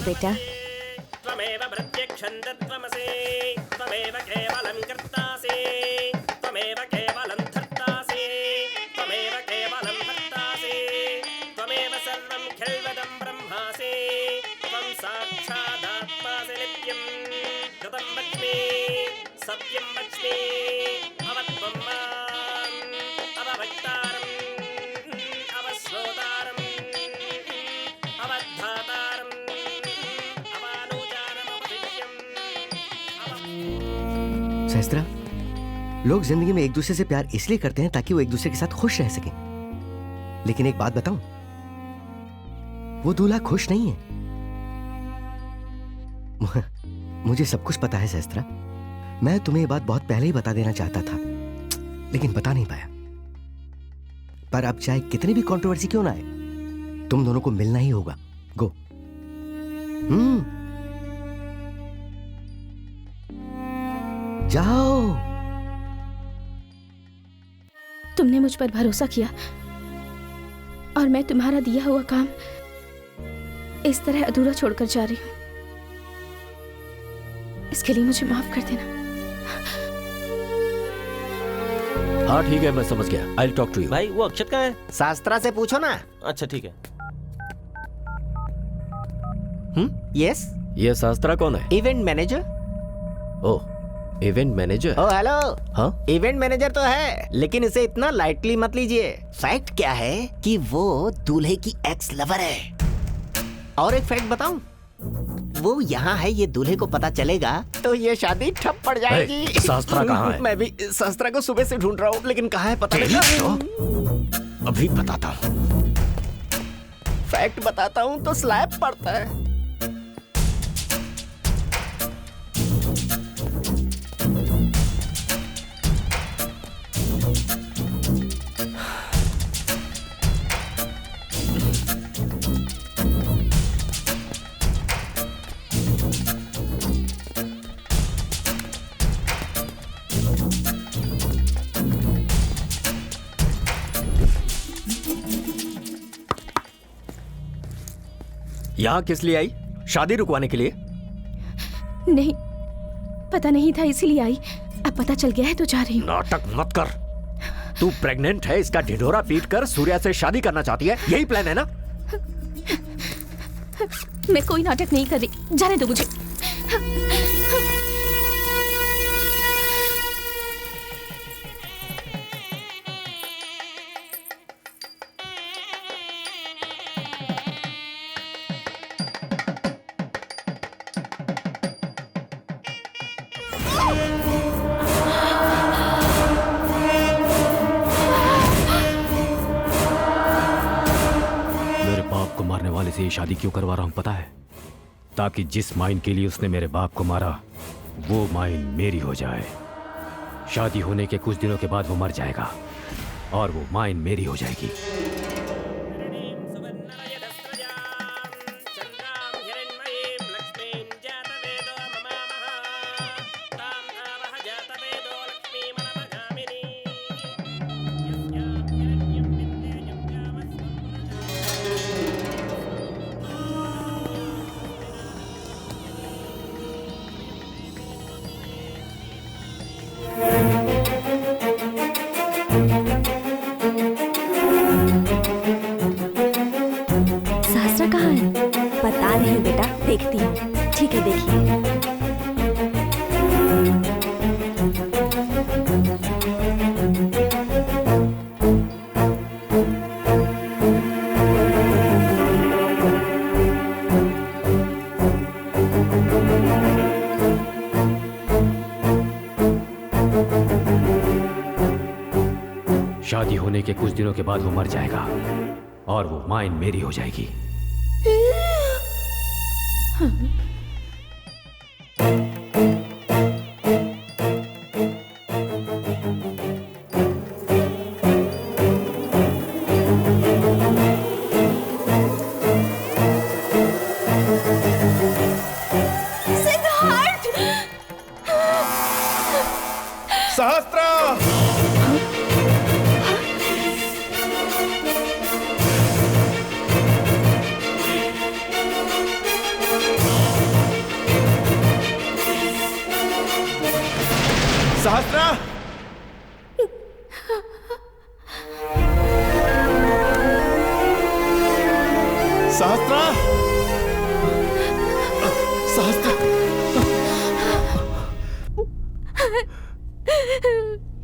बेटा। त्वमेव प्रत्यक्षं तत्त्वमसि, त्वमेव केवलं कर्तासि, त्वमेव केवलं धर्तासि, त्वमेव केवलं भर्तासि, त्वमेव सर्वं खिल्वदं ब्रह्मासि, त्वं साक्षादात्मासि नित्यं। कृतं वच्मि, सत्यं वच्मि, अवत्वं माम्, अवभक्तारम्, अवश्रोतारम्, अवद्धातारम्, अवानुजातारम्, सहस्त्रा, लोग जिंदगी में एक दूसरे से प्यार इसलिए करते हैं ताकि वो एक दूसरे के साथ खुश रह सकें। लेकिन एक बात बताऊं, वो दूल्हा खुश नहीं है। मुझे सब कुछ पता है सहस्त्रा। मैं तुम्हें ये बात बहुत पहले ही बता देना चाहता था, लेकिन बता नहीं पाया। पर अब चाहे कितनी भी कंट्रोवर्सी क्यों ना आए, तुम दोनों को मिलना ही होगा। गो। जाओ। तुमने मुझ पर भरोसा किया और मैं तुम्हारा दिया हुआ काम इस तरह अधूरा छोड़कर जा रही हूं। इसके लिए मुझे माफ कर देना। हाँ ठीक है, मैं समझ गया। I will talk to you. भाई वो अक्षत कहाँ है? शास्त्रा से पूछो ना। अच्छा ठीक है। यस। ये शास्त्रा कौन है? Event manager. Oh, event manager. Oh hello. हाँ, इवेंट मैनेजर तो है, लेकिन इसे इतना लाइटली मत लीजिए। फैक्ट क्या है कि वो दूल्हे की एक्स लवर है। और एक फैक्ट बताऊं, वो यहाँ है, ये दूल्हे को पता चलेगा तो ये शादी ठप पड़ जाएगी। शास्त्रा कहाँ है? मैं भी शास्त्रा को सुबह से ढूंढ रहा हूँ, लेकिन कहाँ है पता नहीं। अभी बताता हूँ। फैक्ट बताता हूँ तो स्लैब पड़ता है। यहाँ किस लिए आई? शादी रुकवाने के लिए? नहीं, पता नहीं था इसीलिए आई। अब पता चल गया है तो जा रही हूँ। नाटक मत कर। तू प्रेग्नेंट है, इसका ढिढोरा पीट कर सूर्या से शादी करना चाहती है, यही प्लान है ना? मैं कोई नाटक नहीं कर रही, जाने दो मुझे। से ये शादी क्यों करवा रहा हूं पता है? ताकि जिस माइन के लिए उसने मेरे बाप को मारा वो माइन मेरी हो जाए। शादी होने के कुछ दिनों के बाद वो मर जाएगा और वो माइन मेरी हो जाएगी। शादी होने के कुछ दिनों के बाद वो मर जाएगा और वो माइन मेरी हो जाएगी।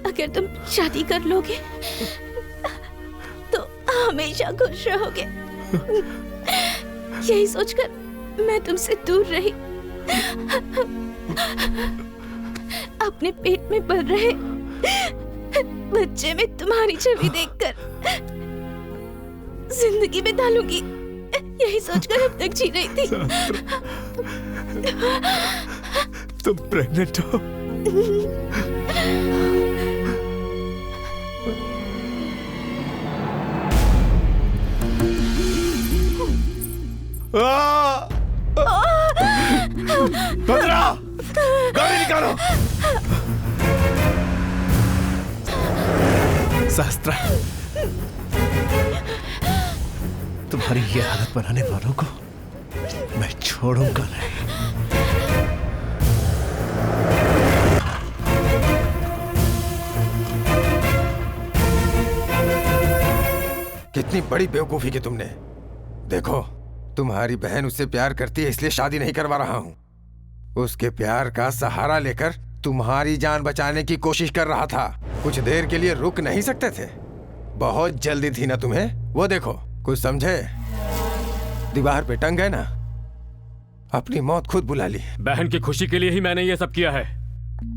अगर तुम शादी कर लोगे तो हमेशा खुश रहोगे। यही सोचकर मैं तुमसे दूर रही। अपने पेट में पल रहे बच्चे में तुम्हारी छवि देखकर जिंदगी बिता लूंगी, यही सोचकर अब तक जी रही थी। तुम प्रेग्नेंट हो? बंदरा, गाड़ी निकालो। सहस्त्रा, तुम्हारी ये हालत बनाने वालों को मैं छोड़ूंगा नहीं। कितनी बड़ी बेवकूफी की तुमने। देखो, तुम्हारी बहन उससे प्यार करती है इसलिए शादी नहीं करवा रहा हूं। उसके प्यार का सहारा लेकर तुम्हारी जान बचाने की कोशिश कर रहा था। कुछ देर के लिए रुक नहीं सकते थे? बहुत जल्दी थी ना तुम्हें? वो देखो, कुछ समझे? दीवार पे टंग गए ना, अपनी मौत खुद बुला ली। बहन की खुशी के लिए ही मैंने ये सब किया है।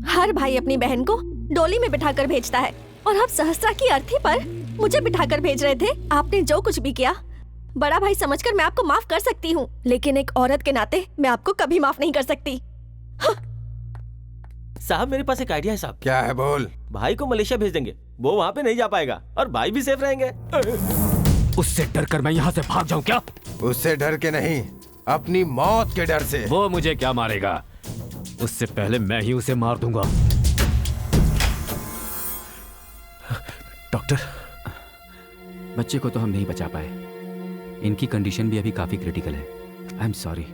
हर भाई अपनी बहन को डोली में बिठाकर भेजता है और अब सहस्त्रा की अर्थी पर मुझे बिठाकर भेज रहे थे। आपने जो कुछ भी किया बड़ा भाई समझकर मैं आपको माफ कर सकती हूँ, लेकिन एक औरत के नाते मैं आपको कभी माफ नहीं कर सकती। साहब मेरे पास एक आइडिया है साहब। क्या है? बोल। भाई को मलेशिया भेज देंगे, वो वहाँ पे नहीं जा पाएगा और भाई भी सेफ रहेंगे। उससे डर कर मैं यहाँ से भाग जाऊँ क्या? उससे डर के नहीं, अपनी मौत के डर से। वो मुझे क्या मारेगा? उससे पहले मैं ही उसे मार दूंगा। डॉक्टर, बच्चे को तो हम नहीं बचा पाए। इनकी कंडीशन भी अभी काफी क्रिटिकल है। आई एम सॉरी।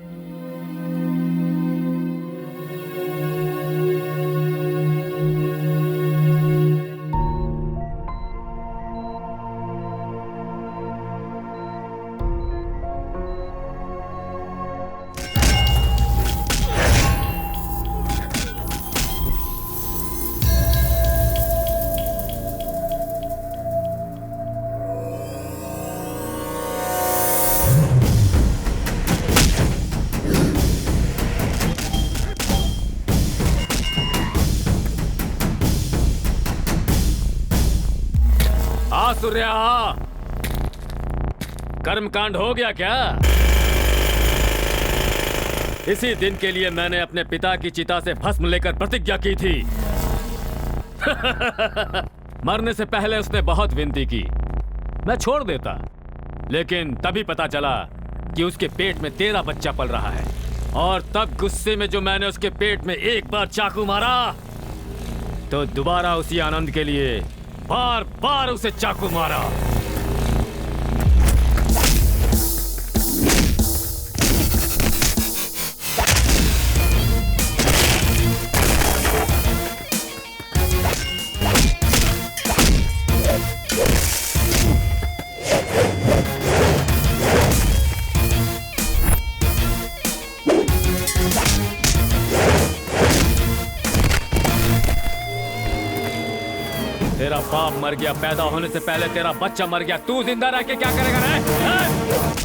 सूर्या, कर्मकांड हो गया क्या? इसी दिन के लिए मैंने अपने पिता की चिता से भस्म लेकर प्रतिज्ञा की थी। मरने से पहले उसने बहुत विनती की, मैं छोड़ देता, लेकिन तभी पता चला कि उसके पेट में तेरा बच्चा पल रहा है, और तब गुस्से में जो मैंने उसके पेट में एक बार चाकू मारा, तो दोबारा उसी आनंद के लिए बार बार उसे चाकू मारा। तेरा बाप मर गया, पैदा होने से पहले तेरा बच्चा मर गया, तू जिंदा रह के क्या करेगा रे?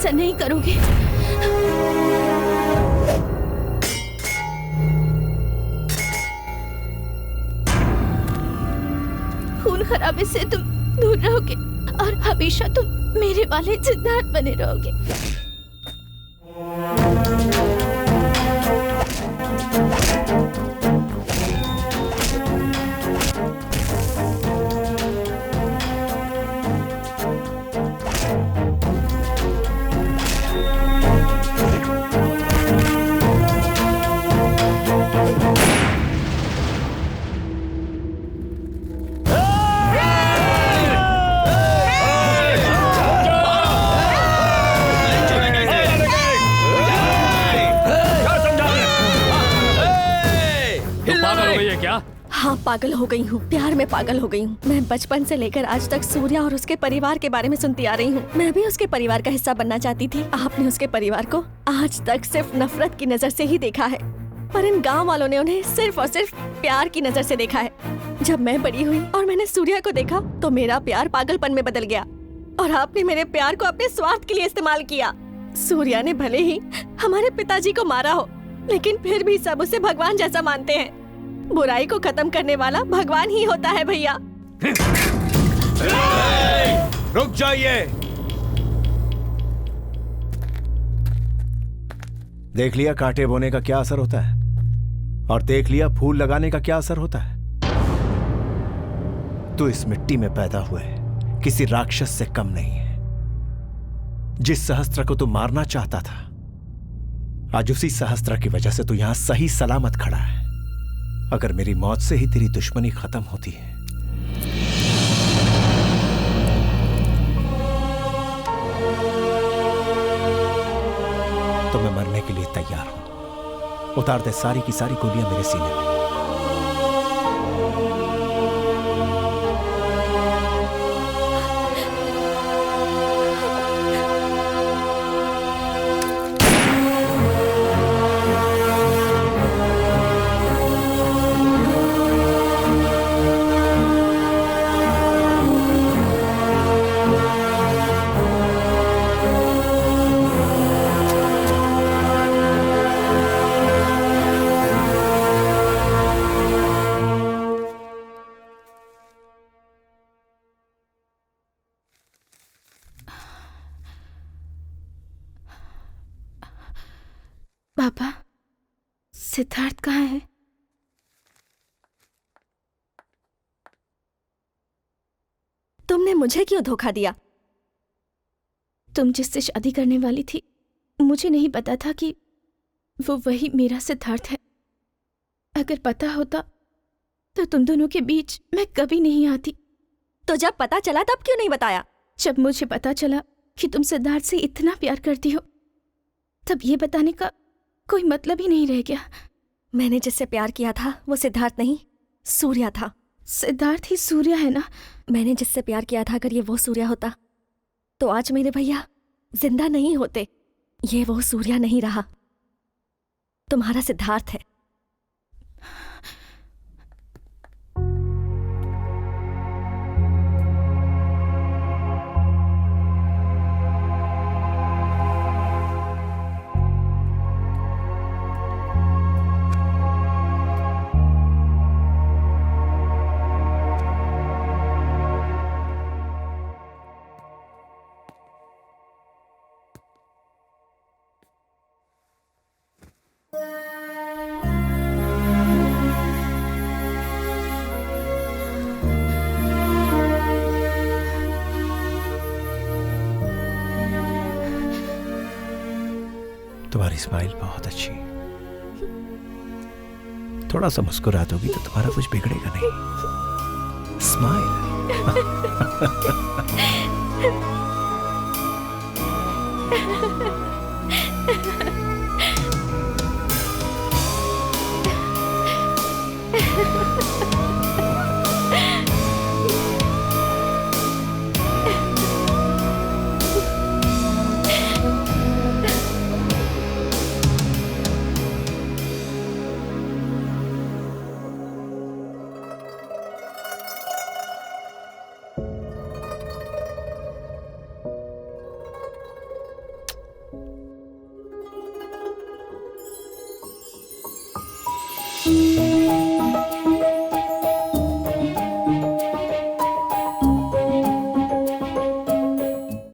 ऐसा नहीं करोगे। खून खराबे से तुम दूर रहोगे और हमेशा तुम मेरे वाले सिद्धार्थ बने रहोगे। हाँ, पागल हो गई हूँ, प्यार में पागल हो गई हूँ। मैं बचपन से लेकर आज तक सूर्या और उसके परिवार के बारे में सुनती आ रही हूँ। मैं भी उसके परिवार का हिस्सा बनना चाहती थी। आपने उसके परिवार को आज तक सिर्फ नफरत की नजर से ही देखा है, पर इन गांव वालों ने उन्हें सिर्फ और सिर्फ प्यार की नजर से देखा है। जब मैं बड़ी हुई और मैंने सूर्या को देखा तो मेरा प्यार पागलपन में बदल गया और आपने मेरे प्यार को अपने स्वार्थ के लिए इस्तेमाल किया। सूर्या ने भले ही हमारे पिताजी को मारा हो, लेकिन फिर भी सब उसे भगवान जैसा मानते हैं। बुराई को खत्म करने वाला भगवान ही होता है भैया। रुक जाइए। देख लिया कांटे बोने का क्या असर होता है, और देख लिया फूल लगाने का क्या असर होता है। तू इस मिट्टी में पैदा हुए किसी राक्षस से कम नहीं है। जिस सहस्त्र को तू मारना चाहता था, आज उसी सहस्त्र की वजह से तू यहां सही सलामत खड़ा है। अगर मेरी मौत से ही तेरी दुश्मनी खत्म होती है तो मैं मरने के लिए तैयार हूं। उतार दे सारी की सारी गोलियां मेरे सीने में। पापा, सिद्धार्थ कहाँ है? तुमने मुझे क्यों धोखा दिया? तुम जिससे शादी करने वाली थी, मुझे नहीं पता था कि वो वही मेरा सिद्धार्थ है। अगर पता होता तो तुम दोनों के बीच मैं कभी नहीं आती। तो जब पता चला तब क्यों नहीं बताया? जब मुझे पता चला कि तुम सिद्धार्थ से इतना प्यार करती हो, तब ये बताने का कोई मतलब ही नहीं रह गया। मैंने जिससे प्यार किया था वो सिद्धार्थ नहीं, सूर्या था। सिद्धार्थ ही सूर्या है ना? मैंने जिससे प्यार किया था, अगर ये वो सूर्या होता तो आज मेरे भैया जिंदा नहीं होते। ये वो सूर्या नहीं रहा, तुम्हारा सिद्धार्थ है। तुम्हारी स्माइल बहुत अच्छी। थोड़ा सा मुस्कुरा दोगी तो तुम्हारा कुछ बिगड़ेगा नहीं। स्माइल।